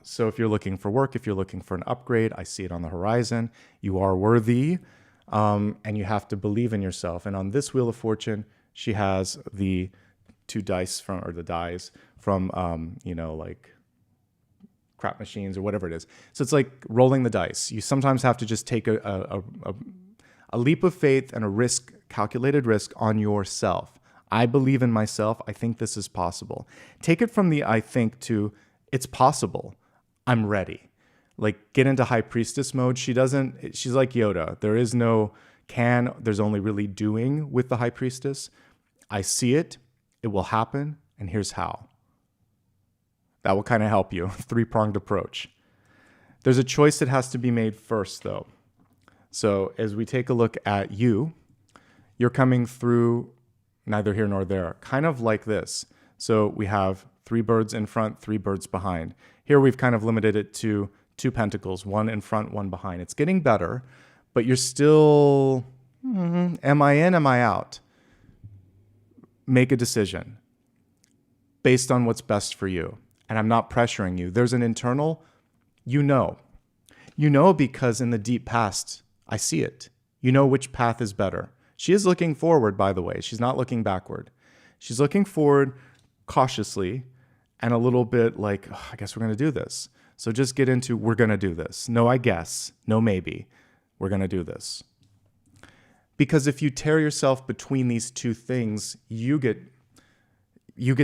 So if you're looking for work, if you're looking for an upgrade, I see it on the horizon. You are worthy, and you have to believe in yourself. And on this Wheel of Fortune, she has the dies from, like crap machines or whatever it is. So it's like rolling the dice. You sometimes have to just take a leap of faith and a risk, calculated risk on yourself. I believe in myself. I think this is possible. Take it from the I think to it's possible. I'm ready. Like, get into High Priestess mode. She's like Yoda. There is no can, there's only really doing with the High Priestess. I see it. It will happen. And here's how. That will kind of help you. Three-pronged approach. There's a choice that has to be made first, though. So as we take a look at you're coming through neither here nor there, kind of like this. So we have 3 birds in front, 3 birds behind. Here we've kind of limited it to 2 pentacles, 1 in front, 1 behind. It's getting better, but you're still, am I in, am I out? Make a decision based on what's best for you. And I'm not pressuring you. There's an internal, you know because in the deep past, I see it. You know which path is better. She is looking forward, by the way. She's not looking backward. She's looking forward cautiously and a little bit like, oh, I guess we're going to do this. So just get into, we're going to do this. No, I guess. No, maybe. We're going to do this. Because if you tear yourself between these two things, you get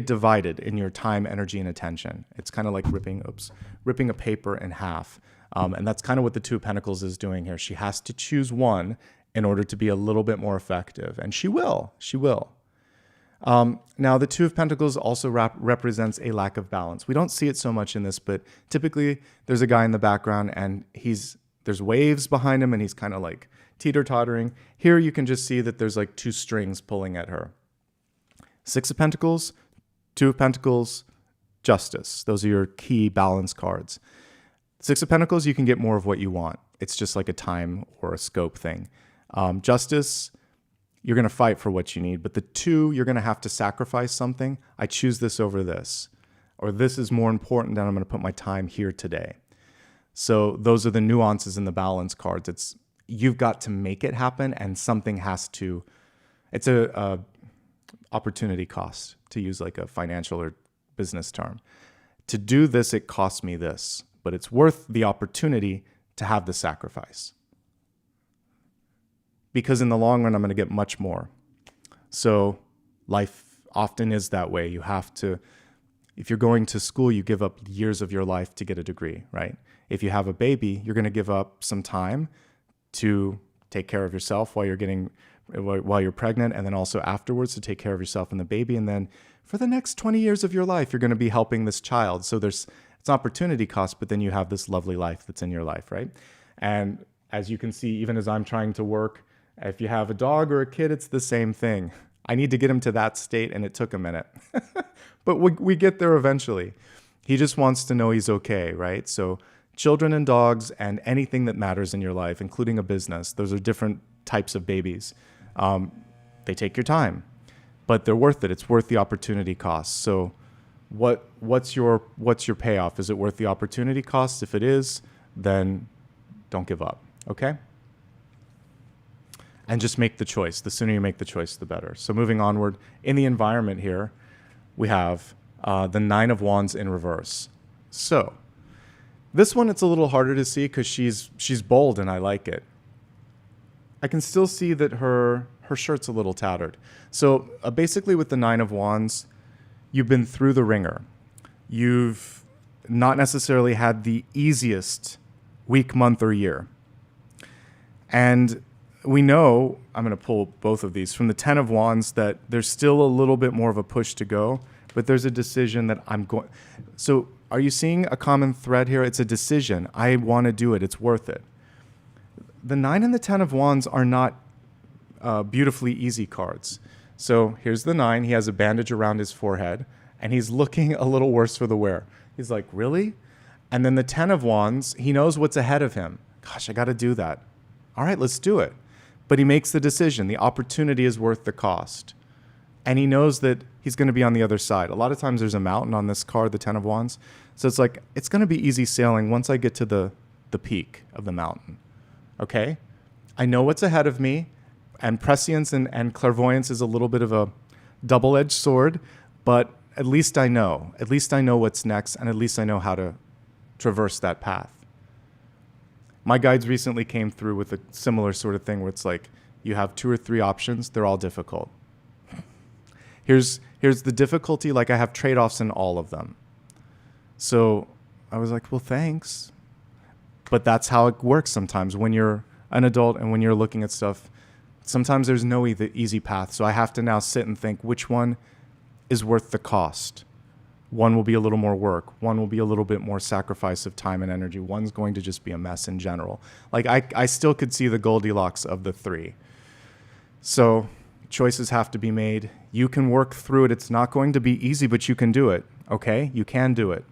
divided in your time, energy, and attention. It's kind of like ripping a paper in half. And that's kind of what the Two of Pentacles is doing here. She has to choose one, in order to be a little bit more effective. And she will. She will. Now, the Two of Pentacles also represents a lack of balance. We don't see it so much in this, but typically there's a guy in the background and there's waves behind him and he's kind of like teeter-tottering. Here you can just see that there's like two strings pulling at her. Six of Pentacles, Two of Pentacles, Justice. Those are your key balance cards. Six of Pentacles, you can get more of what you want. It's just like a time or a scope thing. Justice, you're going to fight for what you need. But the two, you're going to have to sacrifice something. I choose this over this. Or this is more important than I'm going to put my time here today. So those are the nuances in the balance cards. You've got to make it happen and something has to, it's a opportunity cost, to use like a financial or business term. To do this, it costs me this, but it's worth the opportunity to have the sacrifice. Because in the long run, I'm going to get much more. So life often is that way. You have to, if you're going to school, you give up years of your life to get a degree, right? If you have a baby, you're going to give up some time to take care of yourself while you're pregnant, and then also afterwards to take care of yourself and the baby. And then for the next 20 years of your life, you're going to be helping this child. So it's an opportunity cost, but then you have this lovely life that's in your life, right? And as you can see, even as I'm trying to work, if you have a dog or a kid, it's the same thing. I need to get him to that state, and it took a minute. But we get there eventually. He just wants to know he's okay, right? So children and dogs and anything that matters in your life, including a business, those are different types of babies. They take your time, but they're worth it. It's worth the opportunity cost. So what's your payoff? Is it worth the opportunity cost? If it is, then don't give up, okay? And just make the choice. The sooner you make the choice, the better. So moving onward, in the environment here, we have the Nine of Wands in reverse. So this one, it's a little harder to see because she's bold and I like it. I can still see that her shirt's a little tattered. So basically with the Nine of Wands, you've been through the ringer. You've not necessarily had the easiest week, month, or year. And we know, I'm going to pull both of these, from the Ten of Wands that there's still a little bit more of a push to go, but there's a decision that I'm going. So are you seeing a common thread here? It's a decision. I want to do it. It's worth it. The Nine and the Ten of Wands are not beautifully easy cards. So here's the Nine. He has a bandage around his forehead, and he's looking a little worse for the wear. He's like, really? And then the Ten of Wands, he knows what's ahead of him. Gosh, I got to do that. All right, let's do it. But he makes the decision. The opportunity is worth the cost. And he knows that he's going to be on the other side. A lot of times there's a mountain on this card, the Ten of Wands. So it's like, it's going to be easy sailing once I get to the peak of the mountain. Okay? I know what's ahead of me. And prescience and clairvoyance is a little bit of a double-edged sword. But at least I know. At least I know what's next. And at least I know how to traverse that path. My guides recently came through with a similar sort of thing where it's like you have 2 or 3 options. They're all difficult. Here's the difficulty. Like I have trade-offs in all of them. So I was like, well, thanks. But that's how it works sometimes when you're an adult and when you're looking at stuff. Sometimes there's no easy path. So I have to now sit and think which one is worth the cost. One will be a little more work. One will be a little bit more sacrifice of time and energy. One's going to just be a mess in general. Like I still could see the Goldilocks of the 3. So choices have to be made. You can work through it. It's not going to be easy, but you can do it. Okay? You can do it.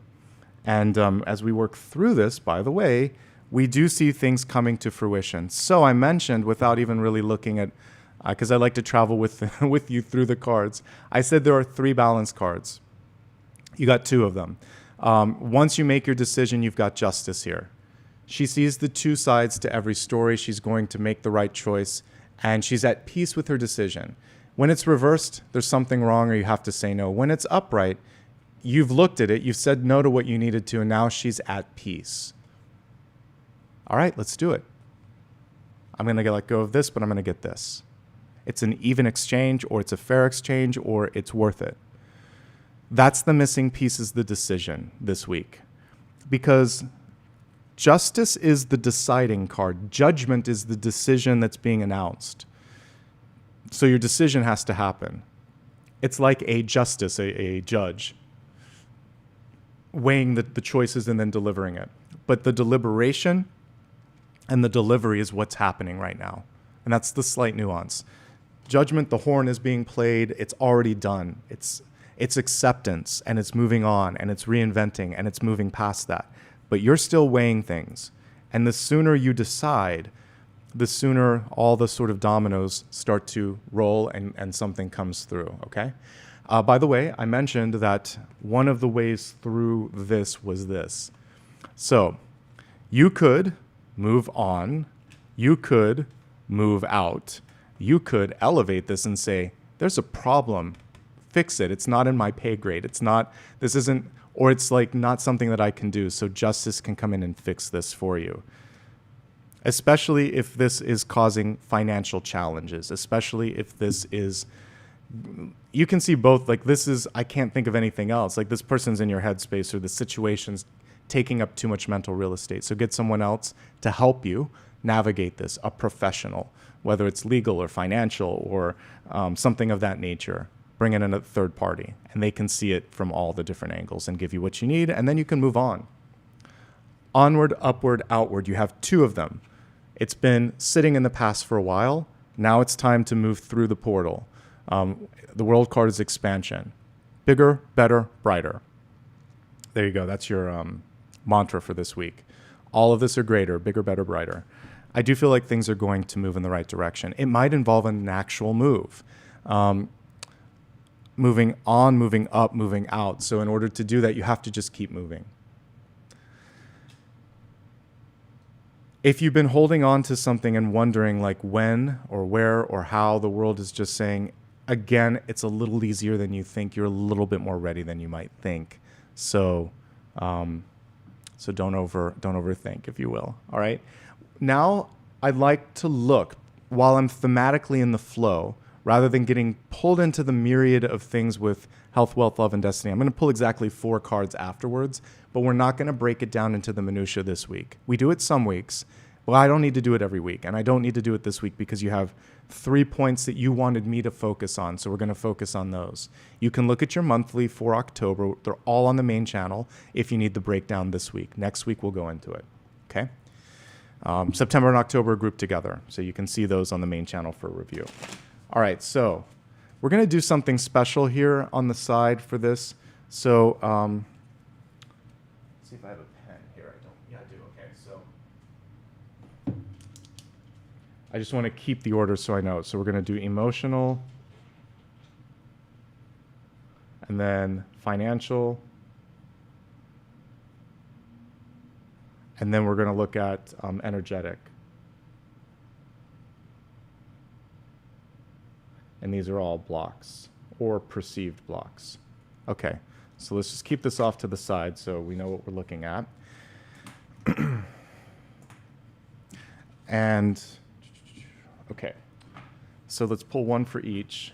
And as we work through this, by the way, we do see things coming to fruition. So I mentioned, without even really looking at, because I like to travel with with you through the cards, I said there are 3 balance cards. You got 2 of them. Once you make your decision, you've got Justice here. She sees the 2 sides to every story. She's going to make the right choice, and she's at peace with her decision. When it's reversed, there's something wrong or you have to say no. When it's upright, you've looked at it, you've said no to what you needed to, and now she's at peace. All right, let's do it. I'm going to let go of this, but I'm going to get this. It's an even exchange, or it's a fair exchange, or it's worth it. That's the missing piece, is the decision this week. Because Justice is the deciding card. Judgment is the decision that's being announced. So your decision has to happen. It's like a justice, a judge, weighing the choices and then delivering it. But the deliberation and the delivery is what's happening right now. And that's the slight nuance. Judgment, the horn is being played. It's already done. It's acceptance, and it's moving on, and it's reinventing, and it's moving past that. But you're still weighing things. And the sooner you decide, the sooner all the sort of dominoes start to roll and something comes through, okay? By the way, I mentioned that one of the ways through this was this. So you could move on. You could move out. You could elevate this and say, there's a problem. Fix it. It's not in my pay grade. It's not, this isn't, or it's like not something that I can do. So justice can come in and fix this for you. Especially if this is causing financial challenges, especially if this is, you can see both, like this is, I can't think of anything else. Like this person's in your headspace or the situation's taking up too much mental real estate. So get someone else to help you navigate this, a professional, whether it's legal or financial or something of that nature. Bring in a third party and they can see it from all the different angles and give you what you need, and then you can move on. Onward, upward, outward. You have two of them. It's been sitting in the past for a while. Now it's time to move through the portal. The world card is expansion. Bigger, better, brighter. There you go. That's your mantra for this week. All of this are greater, bigger, better, brighter. I do feel like things are going to move in the right direction. It might involve an actual move. Moving on, moving up, moving out. So in order to do that, you have to just keep moving. If you've been holding on to something and wondering like when or where or how, the world is just saying, again, it's a little easier than you think. You're a little bit more ready than you might think. So don't overthink, if you will. All right. Now I'd like to look while I'm thematically in the flow, rather than getting pulled into the myriad of things with health, wealth, love, and destiny. I'm going to pull exactly 4 cards afterwards, but we're not going to break it down into the minutia this week. We do it some weeks. Well, I don't need to do it every week, and I don't need to do it this week because you have 3 points that you wanted me to focus on, so we're going to focus on those. You can look at your monthly for October. They're all on the main channel if you need the breakdown this week. Next week, we'll go into it, okay? September and October are grouped together, so you can see those on the main channel for review. All right, so we're going to do something special here on the side for this. So let's see if I have a pen here. I don't. Yeah, I do. Okay, so I just want to keep the order so I know. So we're going to do emotional, and then financial, and then we're going to look at energetic. And these are all blocks or perceived blocks. Okay, so let's just keep this off to the side so we know what we're looking at. And, okay, so let's pull one for each.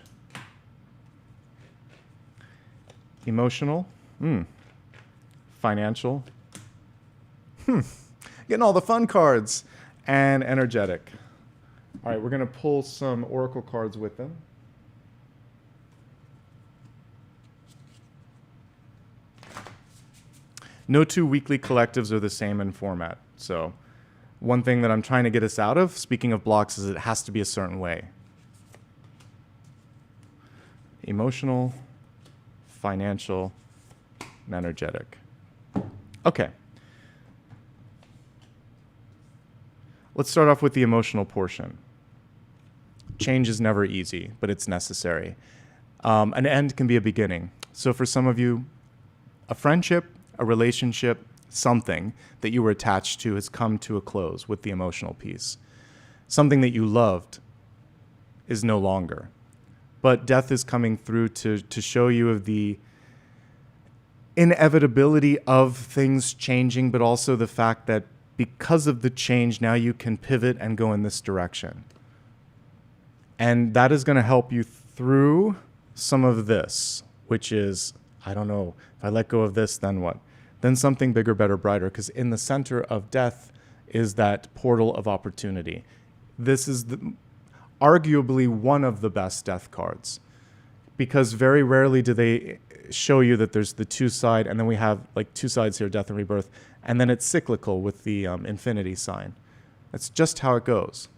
Emotional, financial, getting all the fun cards, and energetic. All right, we're going to pull some oracle cards with them. No 2 weekly collectives are the same in format. So one thing that I'm trying to get us out of, speaking of blocks, is it has to be a certain way. Emotional, financial, and energetic. Okay. Let's start off with the emotional portion. Change is never easy, but it's necessary. An end can be a beginning. So for some of you, a friendship, a relationship, something that you were attached to has come to a close with the emotional piece. Something that you loved is no longer. But death is coming through to show you of the inevitability of things changing, but also the fact that because of the change, now you can pivot and go in this direction. And that is going to help you through some of this, which is, I don't know, if I let go of this, then what? then something bigger, better, brighter, because in the center of death is that portal of opportunity. This is arguably one of the best death cards, because very rarely do they show you that there's the two side, and then we have like two sides here, death and rebirth, and then it's cyclical with the infinity sign. That's just how it goes.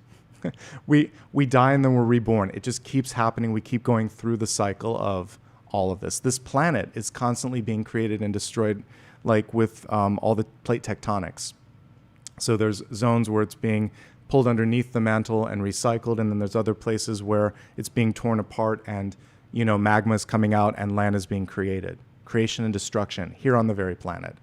we die and then we're reborn. It just keeps happening. We keep going through the cycle of all of this. This planet is constantly being created and destroyed, like with all the plate tectonics. So there's zones where it's being pulled underneath the mantle and recycled, and then there's other places where it's being torn apart and, you know, magma is coming out and land is being created. Creation and destruction here on the very planet.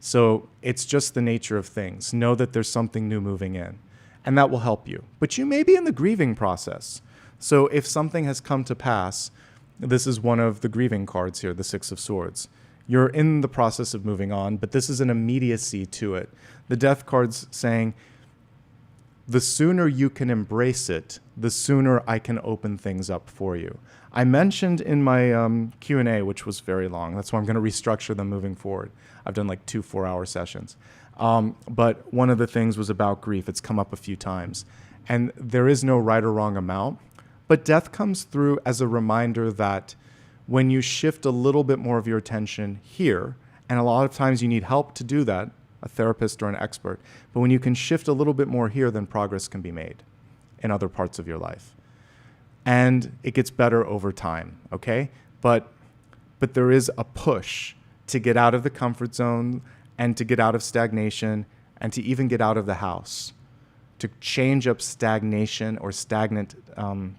So it's just the nature of things. Know that there's something new moving in, and that will help you. But you may be in the grieving process. So if something has come to pass, this is one of the grieving cards here, the Six of Swords. You're in the process of moving on, but this is an immediacy to it. The Death card's saying, the sooner you can embrace it, the sooner I can open things up for you. I mentioned in my Q&A, which was very long. That's why I'm going to restructure them moving forward. I've done like 2 4-hour sessions. But one of the things was about grief. It's come up a few times. And there is no right or wrong amount. But death comes through as a reminder that when you shift a little bit more of your attention here, and a lot of times you need help to do that, a therapist or an expert, but when you can shift a little bit more here, then progress can be made in other parts of your life. And it gets better over time, okay? But there is a push to get out of the comfort zone and to get out of stagnation and to even get out of the house, to change up stagnation or stagnant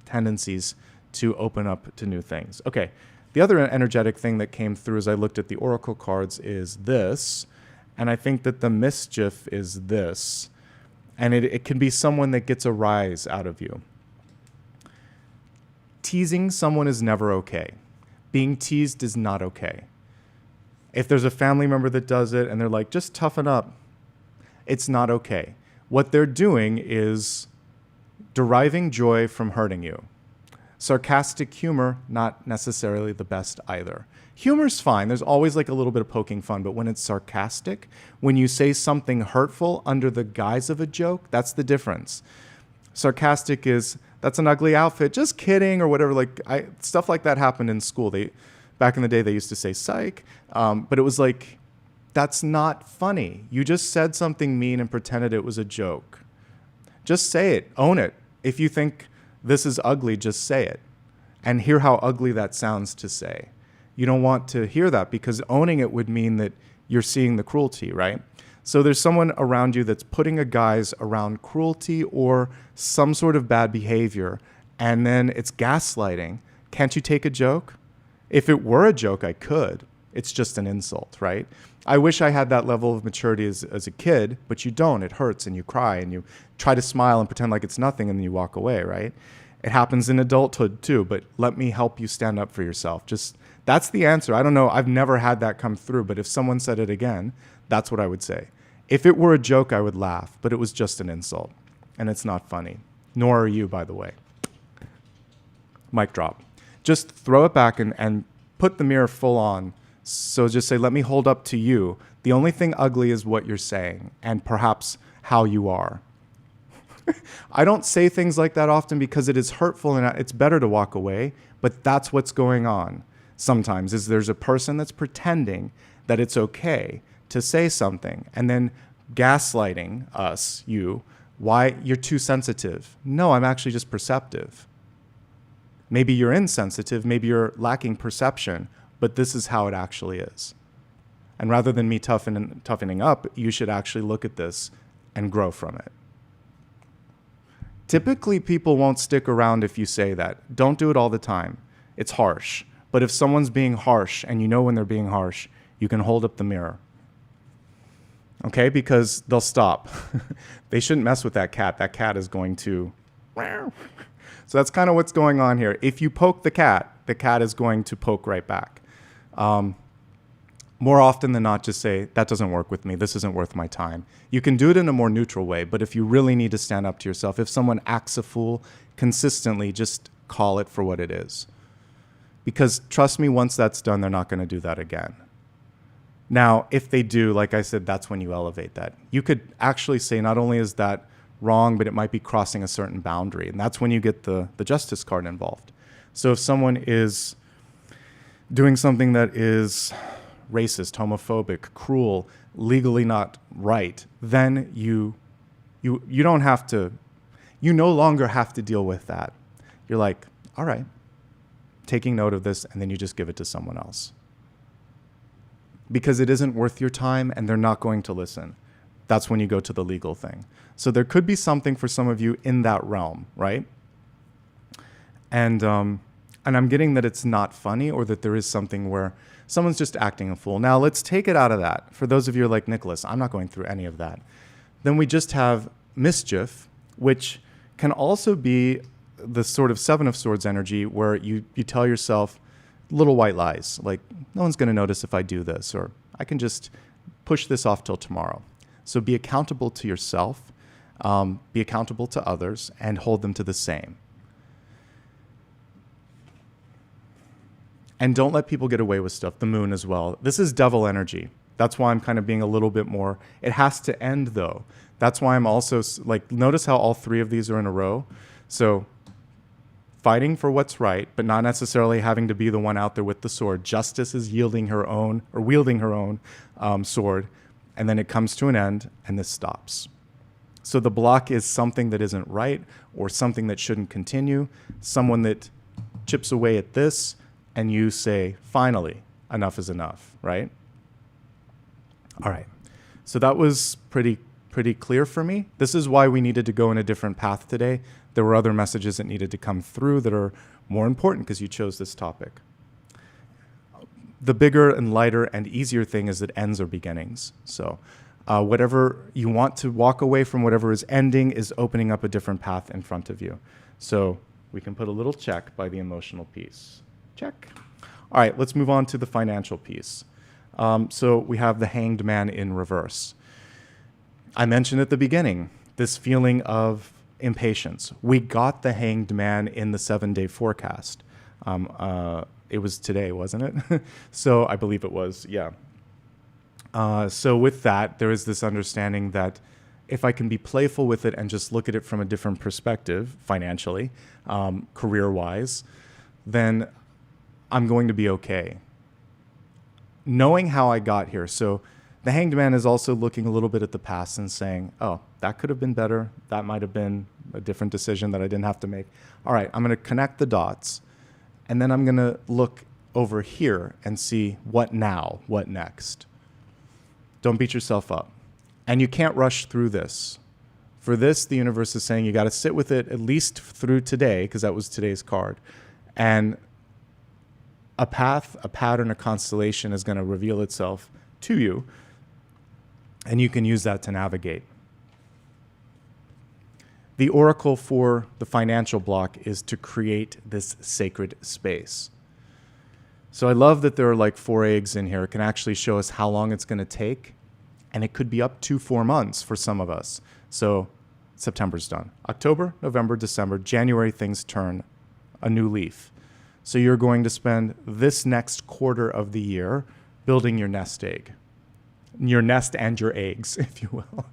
tendencies to open up to new things. Okay, the other energetic thing that came through as I looked at the oracle cards is this, and I think that the mischief is this, and it can be someone that gets a rise out of you. Teasing someone is never okay. Being teased is not okay. If there's a family member that does it and they're like, just toughen up, it's not okay. What they're doing is deriving joy from hurting you. Sarcastic humor, not necessarily the best either. Humor's fine. There's always like a little bit of poking fun, but when it's sarcastic, when you say something hurtful under the guise of a joke, that's the difference. Sarcastic is, that's an ugly outfit, just kidding, or whatever. Like stuff like that happened in school. Back in the day, they used to say psych, but it was like, that's not funny. You just said something mean and pretended it was a joke. Just say it. Own it. If you think this is ugly, just say it. And hear how ugly that sounds to say. You don't want to hear that because owning it would mean that you're seeing the cruelty, right? So there's someone around you that's putting a guise around cruelty or some sort of bad behavior, and then it's gaslighting. Can't you take a joke? If it were a joke, I could. It's just an insult, right? I wish I had that level of maturity as a kid, but you don't. It hurts and you cry and you try to smile and pretend like it's nothing and then you walk away, right? It happens in adulthood too, but let me help you stand up for yourself. That's the answer. I don't know. I've never had that come through, but if someone said it again, that's what I would say. If it were a joke, I would laugh, but it was just an insult and it's not funny. Nor are you, by the way. Mic drop. Just throw it back and put the mirror full on. So just say, let me hold up to you. The only thing ugly is what you're saying and perhaps how you are. I don't say things like that often because it is hurtful and it's better to walk away, but that's what's going on sometimes is there's a person that's pretending that it's okay to say something and then gaslighting us, why you're too sensitive. No, I'm actually just perceptive. Maybe you're insensitive, maybe you're lacking perception, but this is how it actually is. And rather than me toughening up, you should actually look at this and grow from it. Typically, people won't stick around if you say that. Don't do it all the time. It's harsh. But if someone's being harsh and you know when they're being harsh, you can hold up the mirror. Okay? Because they'll stop. They shouldn't mess with that cat. That cat is going to... So that's kind of what's going on here. If you poke the cat is going to poke right back. More often than not, just say, that doesn't work with me. This isn't worth my time. You can do it in a more neutral way, but if you really need to stand up to yourself, if someone acts a fool consistently, just call it for what it is. Because trust me, once that's done, they're not going to do that again. Now, if they do, like I said, that's when you elevate that. You could actually say not only is that wrong, but it might be crossing a certain boundary. And that's when you get the justice card involved. So if someone is doing something that is racist, homophobic, cruel, legally not right, then you don't have to, you no longer have to deal with that. You're like, all right, taking note of this, and then you just give it to someone else. Because it isn't worth your time and they're not going to listen. That's when you go to the legal thing. So there could be something for some of you in that realm, right? And I'm getting that it's not funny, or that there is something where someone's just acting a fool. Now let's take it out of that. For those of you like Nicholas, I'm not going through any of that. Then we just have mischief, which can also be the sort of Seven of Swords energy where you tell yourself little white lies, like no one's going to notice if I do this, or I can just push this off till tomorrow. So be accountable to yourself, be accountable to others, and hold them to the same. And don't let people get away with stuff. The moon as well. This is devil energy. That's why I'm kind of being a little bit more, it has to end though. That's why I'm also like, notice how all three of these are in a row. So fighting for what's right, but not necessarily having to be the one out there with the sword. Justice is yielding her own, or wielding her own sword, and then it comes to an end, and this stops. So the block is something that isn't right, or something that shouldn't continue, someone that chips away at this, and you say, finally, enough is enough, right? All right, so that was pretty clear for me. This is why we needed to go in a different path today. There were other messages that needed to come through that are more important because you chose this topic. The bigger and lighter and easier thing is that ends are beginnings. So whatever you want to walk away from, whatever is ending, is opening up a different path in front of you. So we can put a little check by the emotional piece. Check. All right, let's move on to the financial piece. So we have the Hanged Man in reverse. I mentioned at the beginning this feeling of impatience. We got the Hanged Man in the 7-day forecast. It was today, wasn't it? So I believe it was, yeah. So with that, there is this understanding that if I can be playful with it and just look at it from a different perspective, financially, career-wise, then I'm going to be okay. Knowing how I got here. So the Hanged Man is also looking a little bit at the past and saying, oh, that could have been better. That might have been a different decision that I didn't have to make. All right, I'm going to connect the dots, and then I'm going to look over here and see what now, what next. Don't beat yourself up. And you can't rush through this. For this, the universe is saying you got to sit with it at least through today, because that was today's card. And a path, a pattern, a constellation is going to reveal itself to you, and you can use that to navigate. The oracle for the financial block is to create this sacred space. So I love that there are like 4 eggs in here. It can actually show us how long it's going to take, and it could be up to 4 months for some of us. So September's done. October, November, December, January, things turn a new leaf. So you're going to spend this next quarter of the year building your nest egg. Your nest and your eggs, if you will,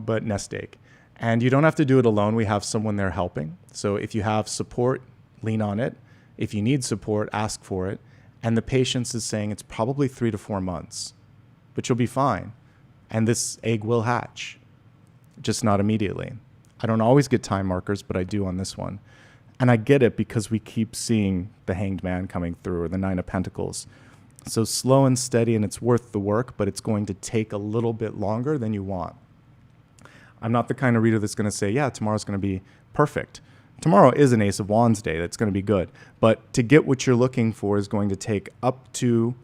but nest egg. And you don't have to do it alone. We have someone there helping. So if you have support, lean on it. If you need support, ask for it. And the patience is saying it's probably 3 to 4 months, but you'll be fine. And this egg will hatch, just not immediately. I don't always get time markers, but I do on this one. And I get it because we keep seeing the Hanged Man coming through, or the 9 of Pentacles. So slow and steady, and it's worth the work, but it's going to take a little bit longer than you want. I'm not the kind of reader that's going to say, yeah, tomorrow's going to be perfect. Tomorrow is an Ace of Wands day. That's going to be good. But to get what you're looking for is going to take up to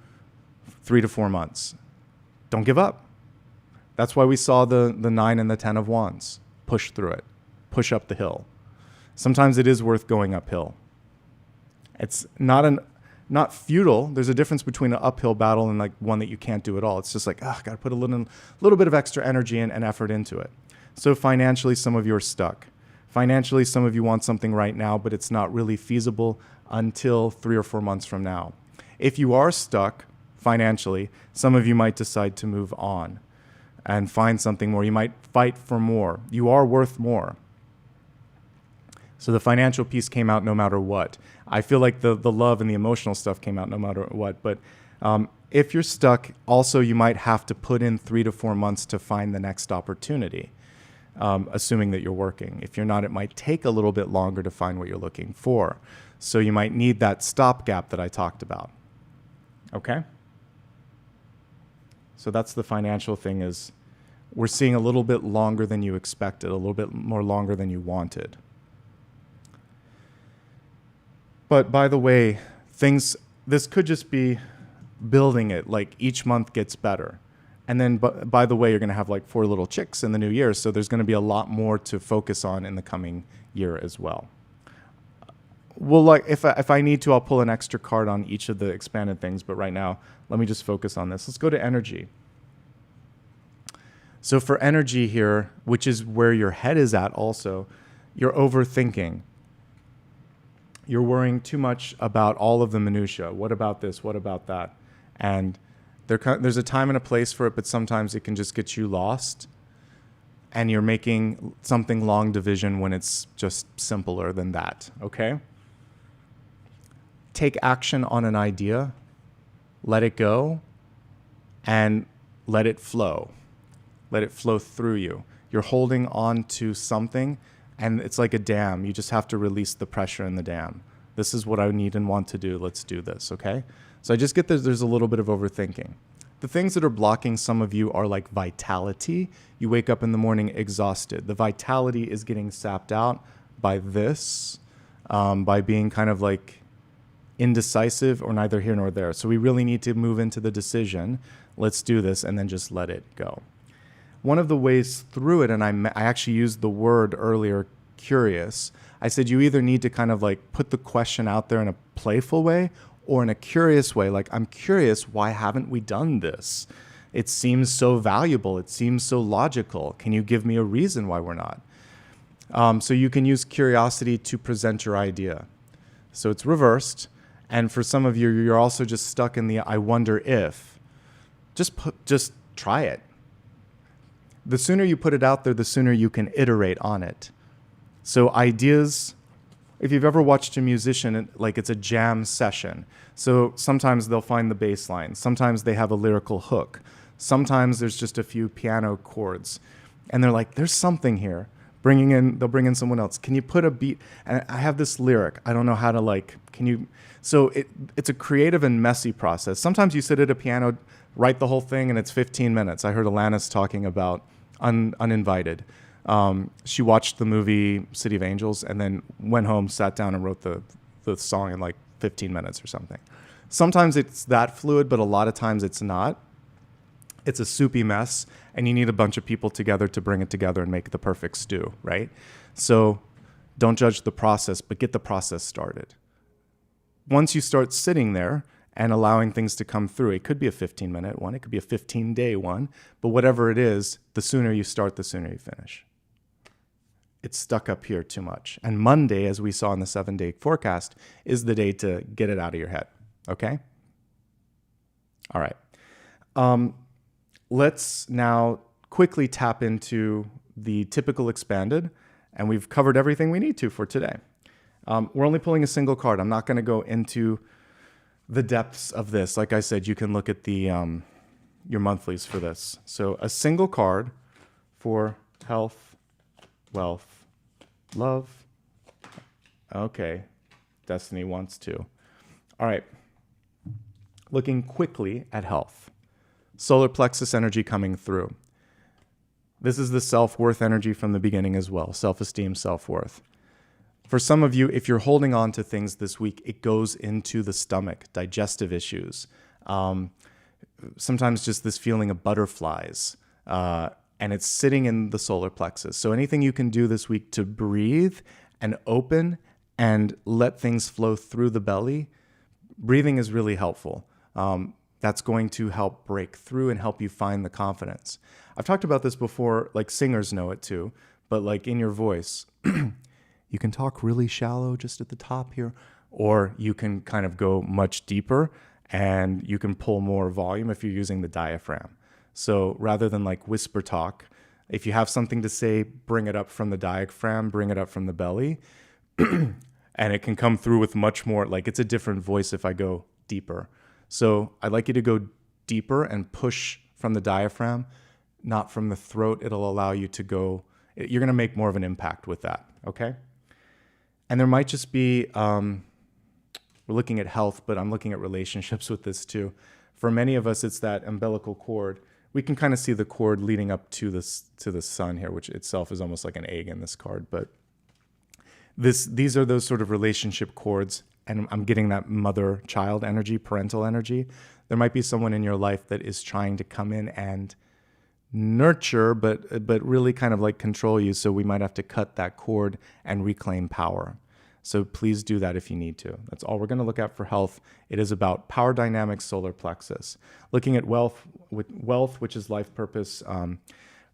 3 to 4 months. Don't give up. That's why we saw the 9 and the 10 of Wands. Push through it. Push up the hill. Sometimes it is worth going uphill. It's not futile. There's a difference between an uphill battle and like one that you can't do at all. It's just like, got to put a little bit of extra energy and effort into it. So financially, some of you are stuck. Financially, some of you want something right now, but it's not really feasible until 3 or 4 months from now. If you are stuck financially. Some of you might decide to move on and find something more. You might fight for more. You are worth more. So the financial piece came out no matter what. I feel like the love and the emotional stuff came out no matter what. But if you're stuck, also you might have to put in 3 to 4 months to find the next opportunity, assuming that you're working. If you're not, it might take a little bit longer to find what you're looking for. So you might need that stopgap that I talked about. Okay? So that's the financial thing, is we're seeing a little bit longer than you expected, a little bit more longer than you wanted. But by the way, this could just be building it, like each month gets better. And then, by the way, you're going to have like 4 little chicks in the new year, so there's going to be a lot more to focus on in the coming year as well. Well, like if I need to, I'll pull an extra card on each of the expanded things, but right now, let me just focus on this. Let's go to energy. So for energy here, which is where your head is at also, you're overthinking. You're worrying too much about all of the minutia. What about this? What about that? And there's a time and a place for it, but sometimes it can just get you lost. And you're making something long division when it's just simpler than that, okay? Take action on an idea, let it go, and let it flow. Let it flow through you. You're holding on to something, and it's like a dam. You just have to release the pressure in the dam. This is what I need and want to do. Let's do this, okay? So I just get that there's a little bit of overthinking. The things that are blocking some of you are like vitality. You wake up in the morning exhausted. The vitality is getting sapped out by this, by being kind of like indecisive or neither here nor there. So we really need to move into the decision. Let's do this, and then just let it go. One of the ways through it, and I actually used the word earlier, curious. I said you either need to kind of like put the question out there in a playful way or in a curious way. Like, I'm curious, why haven't we done this? It seems so valuable. It seems so logical. Can you give me a reason why we're not? So you can use curiosity to present your idea. So it's reversed. And for some of you, you're also just stuck in the I wonder if. Just try it. The sooner you put it out there, the sooner you can iterate on it. So ideas, if you've ever watched a musician, like it's a jam session. So sometimes they'll find the bass line. Sometimes they have a lyrical hook. Sometimes there's just a few piano chords. And they're like, there's something here. They'll bring in someone else. Can you put a beat? And I have this lyric. I don't know how to so it's a creative and messy process. Sometimes you sit at a piano, write the whole thing, and it's 15 minutes. I heard Alanis talking about Uninvited. She watched the movie City of Angels and then went home, sat down, and wrote the song in like 15 minutes or something. Sometimes it's that fluid, but a lot of times it's not. It's a soupy mess, and you need a bunch of people together to bring it together and make the perfect stew, right? So don't judge the process, but get the process started. Once you start sitting there and allowing things to come through, it could be a 15-minute one, it could be a 15-day one, but whatever it is, the sooner you start, the sooner you finish. It's stuck up here too much. And Monday, as we saw in the 7-day forecast, is the day to get it out of your head, okay? All right. Let's now quickly tap into the typical expanded, and we've covered everything we need to for today. We're only pulling a single card. I'm not going to go into the depths of this. Like I said, you can look at the your monthlies for this. So a single card for health, wealth, love. Okay, Destiny wants to. All right, looking quickly at health. Solar plexus energy coming through. This is the self-worth energy from the beginning as well. Self-esteem, self-worth. For some of you, if you're holding on to things this week, it goes into the stomach, digestive issues. Sometimes just this feeling of butterflies, and it's sitting in the solar plexus. So anything you can do this week to breathe and open and let things flow through the belly, breathing is really helpful. That's going to help break through and help you find the confidence. I've talked about this before, like singers know it too, but like in your voice, you can talk really shallow just at the top here, or you can kind of go much deeper and you can pull more volume if you're using the diaphragm. So rather than like whisper talk, if you have something to say, bring it up from the diaphragm, bring it up from the belly, and it can come through with much more, like it's a different voice if I go deeper. So I'd like you to go deeper and push from the diaphragm, not from the throat. It'll allow you to go, you're going to make more of an impact with that, okay? And there might just be, we're looking at health, but I'm looking at relationships with this too. For many of us, it's that umbilical cord. We can kind of see the cord leading up to the sun here, which itself is almost like an egg in this card. But these are those sort of relationship cords, and I'm getting that mother-child energy, parental energy. There might be someone in your life that is trying to come in and nurture, but really kind of like control you. So we might have to cut that cord and reclaim power. So please do that if you need to. That's all we're going to look at for health. It is about power dynamics, solar plexus. Looking at wealth, which is life purpose,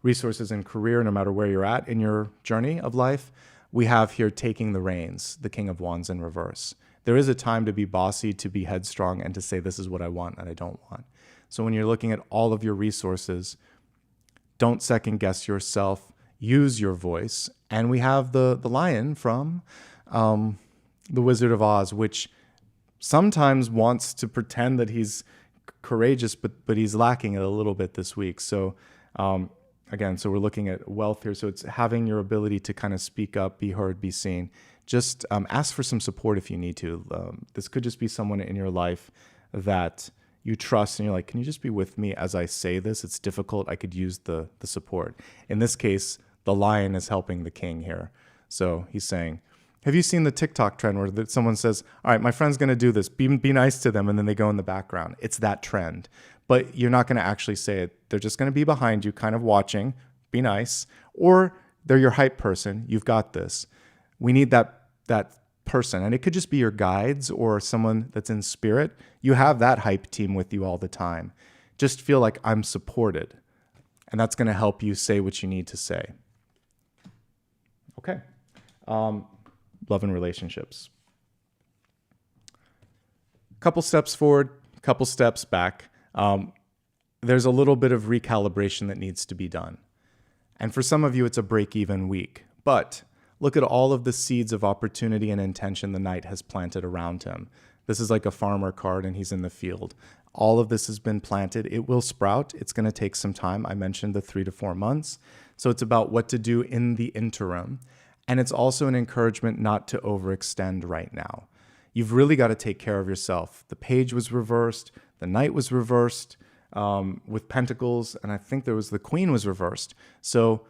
resources, and career, no matter where you're at in your journey of life. We have here taking the reins, the King of Wands in reverse. There is a time to be bossy, to be headstrong, and to say this is what I want and I don't want. So when you're looking at all of your resources, don't second guess yourself. Use your voice. And we have the lion from the Wizard of Oz, which sometimes wants to pretend that he's courageous, but he's lacking it a little bit this week. So again, so we're looking at wealth here. So it's having your ability to kind of speak up, be heard, be seen. Just ask for some support if you need to. This could just be someone in your life that you trust, and you're like, can you just be with me as I say this? It's difficult. I could use the support. In this case, the lion is helping the king here. So he's saying, have you seen the TikTok trend where someone says, all right, my friend's going to do this, be nice to them, and then they go in the background? It's that trend. But you're not going to actually say it. They're just going to be behind you, kind of watching, be nice. Or they're your hype person. You've got this. We need that person. And it could just be your guides or someone that's in spirit. You have that hype team with you all the time. Just feel like I'm supported. And that's going to help you say what you need to say. Okay. Love and relationships. Couple steps forward, couple steps back. There's a little bit of recalibration that needs to be done. And for some of you, it's a break-even week. But look at all of the seeds of opportunity and intention the knight has planted around him. This is like a farmer card, and he's in the field. All of this has been planted. It will sprout. It's going to take some time. I mentioned the 3 to 4 months. So it's about what to do in the interim. And it's also an encouragement not to overextend right now. You've really got to take care of yourself. The page was reversed. The knight was reversed with pentacles. And I think there was the queen was reversed. So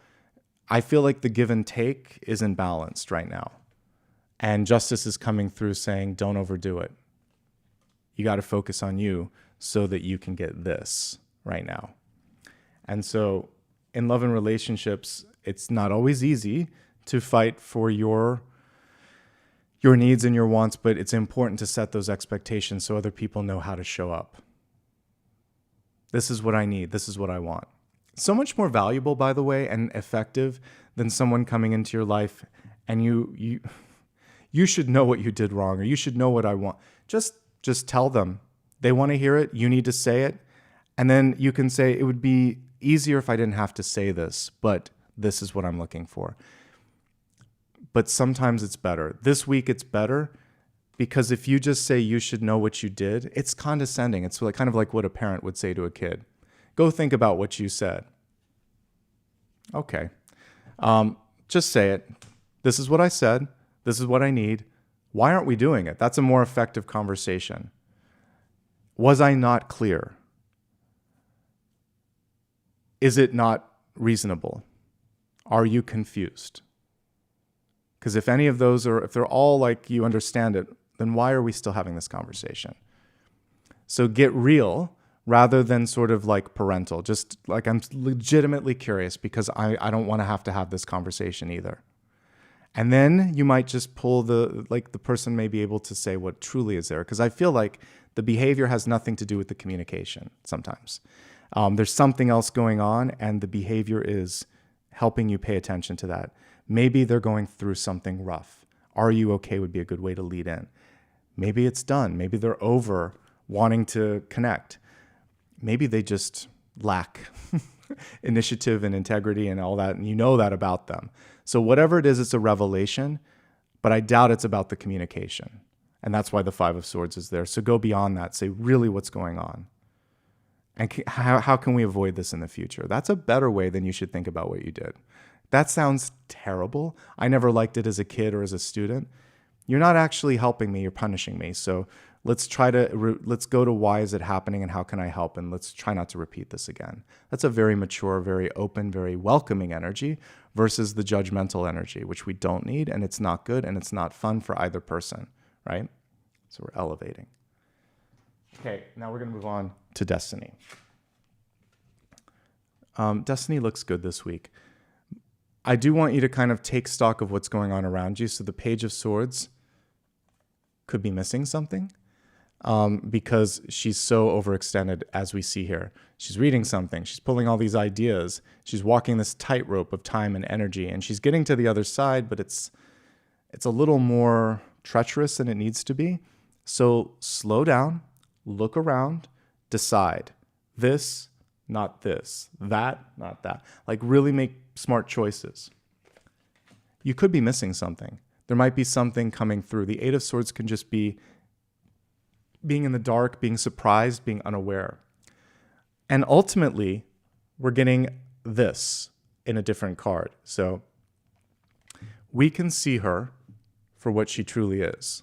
I feel like the give and take isn't balanced right now. And justice is coming through saying, don't overdo it. You got to focus on you so that you can get this right now. And so in love and relationships, it's not always easy to fight for your needs and your wants, but it's important to set those expectations so other people know how to show up. This is what I need. This is what I want. So much more valuable, by the way, and effective than someone coming into your life and you should know what you did wrong, or you should know what I want. Just tell them. They want to hear it. You need to say it. And then you can say, it would be easier if I didn't have to say this, but this is what I'm looking for. But sometimes it's better. This week it's better because if you just say you should know what you did, it's condescending. It's kind of like what a parent would say to a kid. Go think about what you said. Okay. Just say it. This is what I said. This is what I need. Why aren't we doing it? That's a more effective conversation. Was I not clear? Is it not reasonable? Are you confused? Because if any of those are, if they're all like you understand it, then why are we still having this conversation? So get real rather than sort of like parental. Just like I'm legitimately curious because I don't want to have this conversation either. And then you might just pull the person may be able to say what truly is there. Because I feel like the behavior has nothing to do with the communication sometimes. There's something else going on and the behavior is helping you pay attention to that. Maybe they're going through something rough. Are you okay would be a good way to lead in. Maybe it's done. Maybe they're over wanting to connect. Maybe they just lack initiative and integrity and all that, and you know that about them. So whatever it is, it's a revelation, but I doubt it's about the communication. And that's why the Five of Swords is there. So go beyond that. Say really what's going on. And how can we avoid this in the future? That's a better way than you should think about what you did. That sounds terrible. I never liked it as a kid or as a student. You're not actually helping me. You're punishing me. So let's go to why is it happening and how can I help? And let's try not to repeat this again. That's a very mature, very open, very welcoming energy versus the judgmental energy, which we don't need. And it's not good and it's not fun for either person, right? So we're elevating. Okay, now we're going to move on to Destiny. Destiny looks good this week. I do want you to kind of take stock of what's going on around you. So the Page of Swords could be missing something because she's so overextended, as we see here. She's reading something. She's pulling all these ideas. She's walking this tightrope of time and energy, and she's getting to the other side, but it's a little more treacherous than it needs to be. So slow down, look around, decide. This, not this. That, not that. Like really make smart choices. You could be missing something. There might be something coming through. The Eight of Swords can just be being in the dark, being surprised, being unaware. And ultimately, we're getting this in a different card. So we can see her for what she truly is.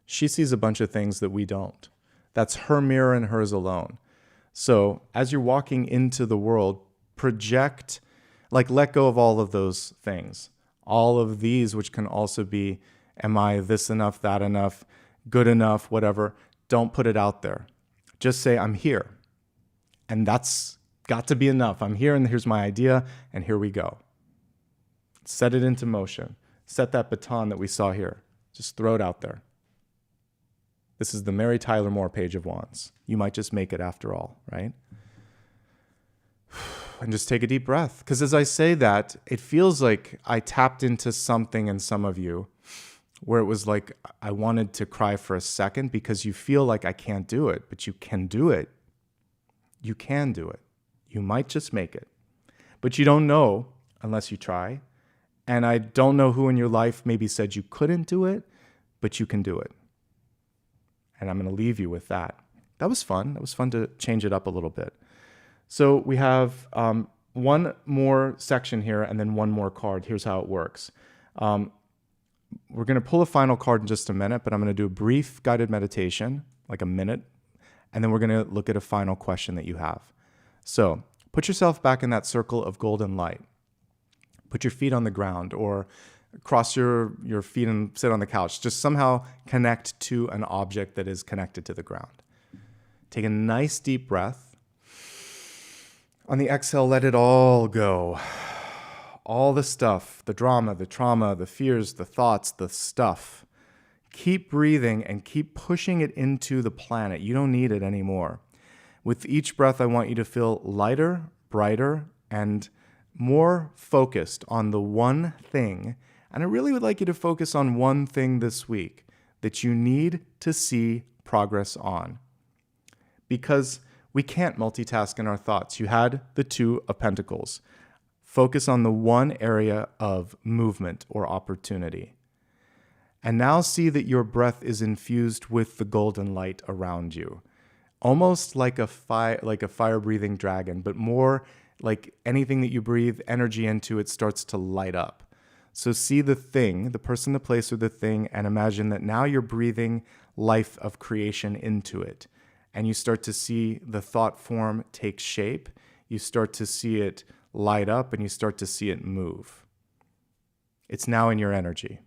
She sees a bunch of things that we don't. That's her mirror and hers alone. So as you're walking into the world, project, like let go of all of those things. All of these, which can also be, am I this enough, that enough, good enough, whatever. Don't put it out there. Just say, I'm here. And that's got to be enough. I'm here and here's my idea and here we go. Set it into motion. Set that baton that we saw here. Just throw it out there. This is the Mary Tyler Moore Page of Wands. You might just make it after all, right? And just take a deep breath. Because as I say that, it feels like I tapped into something in some of you where it was like I wanted to cry for a second because you feel like I can't do it, but you can do it. You can do it. You might just make it. But you don't know unless you try. And I don't know who in your life maybe said you couldn't do it, but you can do it. And I'm going to leave you with that. That was fun. That was fun to change it up a little bit. So we have one more section here and then one more card. Here's how it works. We're going to pull a final card in just a minute, but I'm going to do a brief guided meditation, like a minute, and then we're going to look at a final question that you have. So put yourself back in that circle of golden light. Put your feet on the ground or cross your feet and sit on the couch. Just somehow connect to an object that is connected to the ground. Take a nice deep breath. On the exhale, let it all go. All the stuff, the drama, the trauma, the fears, the thoughts, the stuff. Keep breathing and keep pushing it into the planet. You don't need it anymore. With each breath, I want you to feel lighter, brighter, and more focused on the one thing. And I really would like you to focus on one thing this week that you need to see progress on. Because we can't multitask in our thoughts. You had the Two of Pentacles. Focus on the one area of movement or opportunity. And now see that your breath is infused with the golden light around you. Almost like a fire-breathing dragon, but more like anything that you breathe energy into, it starts to light up. So see the thing, the person, the place, or the thing, and imagine that now you're breathing life of creation into it. And you start to see the thought form take shape. You start to see it light up, and you start to see it move. It's now in your energy.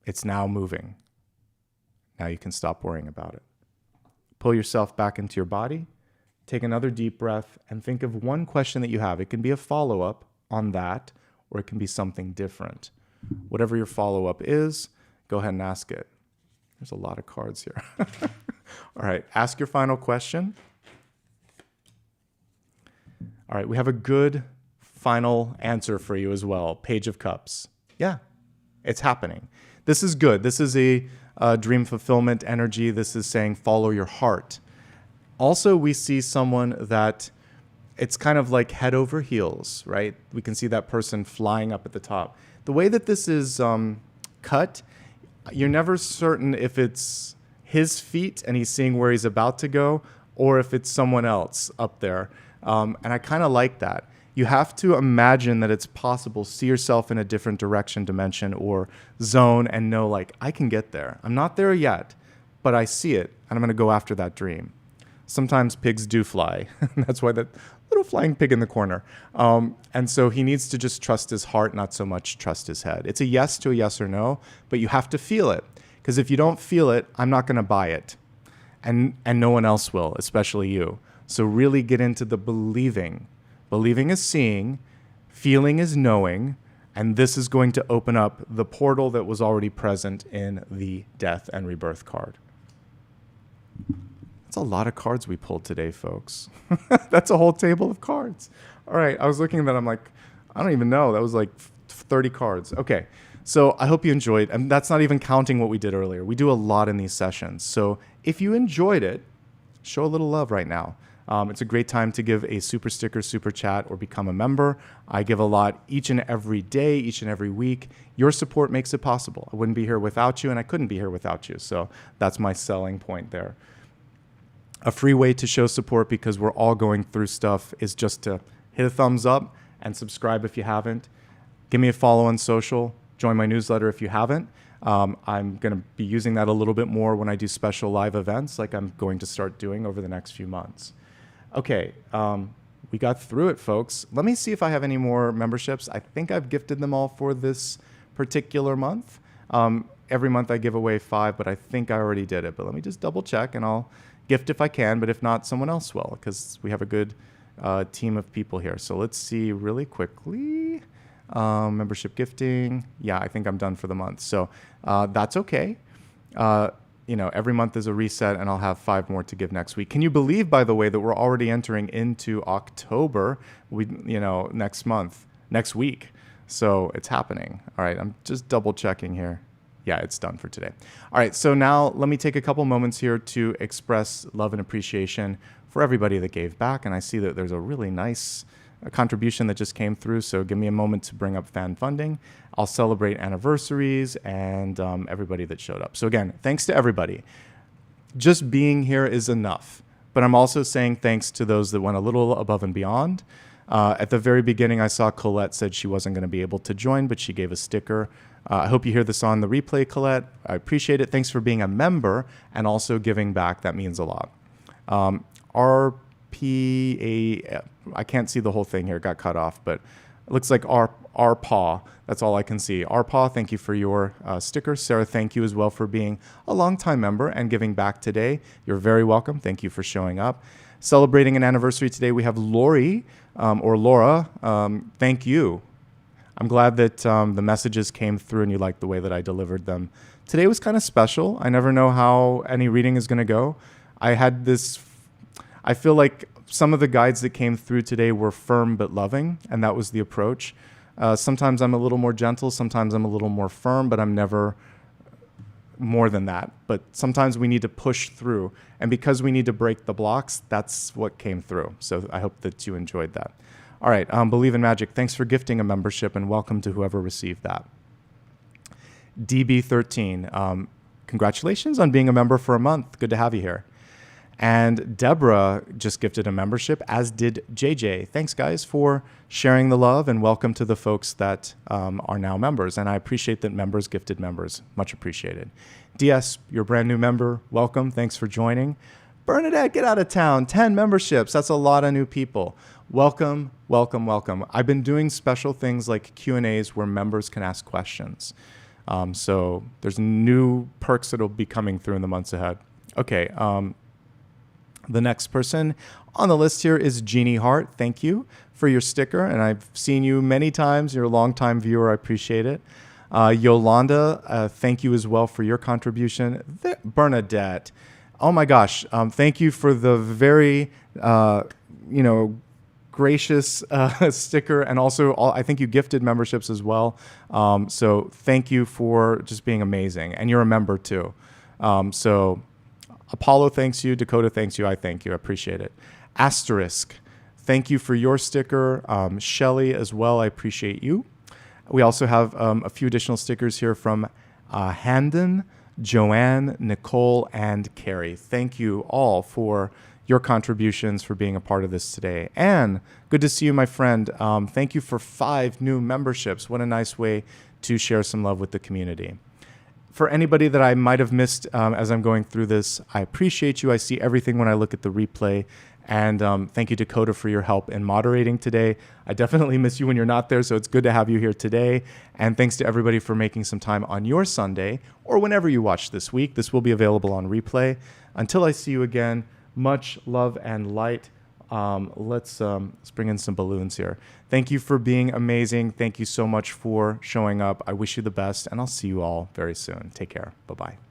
It's now moving. Now you can stop worrying about it. Pull yourself back into your body. Take another deep breath and think of one question that you have. It can be a follow-up on that, or it can be something different. Whatever your follow-up is, go ahead and ask it. There's a lot of cards here. All right, ask your final question. All right, we have a good final answer for you as well. Page of Cups. Yeah, it's happening. this is good. This is a dream fulfillment energy. This is saying follow your heart. Also, we see someone that it's kind of like head over heels, right? We can see that person flying up at the top. The way that this is cut, you're never certain if it's his feet and he's seeing where he's about to go, or if it's someone else up there. And I kind of like that. You have to imagine that it's possible, see yourself in a different direction, dimension, or zone, and know, like, I can get there. I'm not there yet, but I see it, and I'm going to go after that dream. Sometimes pigs do fly. That's why that little flying pig in the corner. And so he needs to just trust his heart, not so much trust his head. It's a yes to a yes or no, but you have to feel it. Because if you don't feel it, I'm not going to buy it. And no one else will, especially you. So really get into the believing. Believing is seeing, feeling is knowing, and this is going to open up the portal that was already present in the death and rebirth card. That's a lot of cards we pulled today, folks. That's a whole table of cards. All right, I was looking at that, I'm like, I don't even know. That was like 30 cards. Okay, so I hope you enjoyed, and that's not even counting what we did earlier. We do a lot in these sessions. So if you enjoyed it, show a little love right now. It's a great time to give a super sticker, super chat, or become a member. I give a lot each and every day, each and every week. Your support makes it possible. I wouldn't be here without you, and I couldn't be here without you. So that's my selling point there. A free way to show support, because we're all going through stuff, is just to hit a thumbs up and subscribe if you haven't. Give me a follow on social. Join my newsletter if you haven't. I'm going to be using that a little bit more when I do special live events, like I'm going to start doing over the next few months. Okay, we got through it, folks. Let me see if I have any more memberships. I think I've gifted them all for this particular month. Every month I give away 5, but I think I already did it. But let me just double check, and I'll gift if I can, but if not, someone else will, because we have a good team of people here. So let's see really quickly. Membership gifting. Yeah, I think I'm done for the month. So that's okay. Every month is a reset, and I'll have 5 more to give next week. Can you believe, by the way, that we're already entering into October? Next week. So it's happening. All right, I'm just double checking here. Yeah, it's done for today. All right, so now let me take a couple moments here to express love and appreciation for everybody that gave back. And I see that there's a really nice contribution that just came through. So give me a moment to bring up fan funding. I'll celebrate anniversaries and everybody that showed up. So again, thanks to everybody. Just being here is enough. But I'm also saying thanks to those that went a little above and beyond. At the very beginning, I saw Colette said she wasn't going to be able to join, but she gave a sticker. I hope you hear this on the replay, Colette. I appreciate it. Thanks for being a member and also giving back. That means a lot. RPA, I can't see the whole thing here. It got cut off, but it looks like RPaw. That's all I can see. RPaw, thank you for your sticker. Sarah, thank you as well for being a longtime member and giving back today. You're very welcome. Thank you for showing up. Celebrating an anniversary today, we have Lori, or Laura. Thank you. I'm glad that the messages came through and you liked the way that I delivered them. Today was kind of special. I never know how any reading is going to go. I feel like some of the guides that came through today were firm but loving, and that was the approach. Sometimes I'm a little more gentle, sometimes I'm a little more firm, but I'm never more than that. But sometimes we need to push through, and because we need to break the blocks, that's what came through. So I hope that you enjoyed that. All right, Believe in Magic, thanks for gifting a membership, and welcome to whoever received that. DB13, congratulations on being a member for a month. Good to have you here. And Deborah just gifted a membership, as did JJ. Thanks, guys, for sharing the love, and welcome to the folks that are now members. And I appreciate that members gifted members. Much appreciated. DS, you're a brand new member. Welcome. Thanks for joining. Bernadette, get out of town. 10 memberships. That's a lot of new people. Welcome, welcome, welcome. I've been doing special things like Q&As where members can ask questions. So there's new perks that will be coming through in the months ahead. Okay. The next person on the list here is Jeannie Hart. Thank you for your sticker, and I've seen you many times. You're a longtime viewer. I appreciate it. Yolanda, thank you as well for your contribution. Bernadette, oh my gosh, thank you for the very, gracious sticker, and also I think you gifted memberships as well. So thank you for just being amazing, and you're a member too. So Apollo thanks you, Dakota thanks you, I thank you, I appreciate it. Asterisk, thank you for your sticker. Shelly as well, I appreciate you. We also have a few additional stickers here from Handon, Joanne, Nicole, and Carrie. Thank you all for your contributions, for being a part of this today. And good to see you, my friend. Thank you for 5 new memberships. What a nice way to share some love with the community. For anybody that I might have missed as I'm going through this, I appreciate you. I see everything when I look at the replay. And thank you, Dakota, for your help in moderating today. I definitely miss you when you're not there, so it's good to have you here today. And thanks to everybody for making some time on your Sunday or whenever you watch this week. This will be available on replay. Until I see you again, much love and light. Let's bring in some balloons here. Thank you for being amazing. Thank you so much for showing up. I wish you the best, and I'll see you all very soon. Take care. Bye-bye.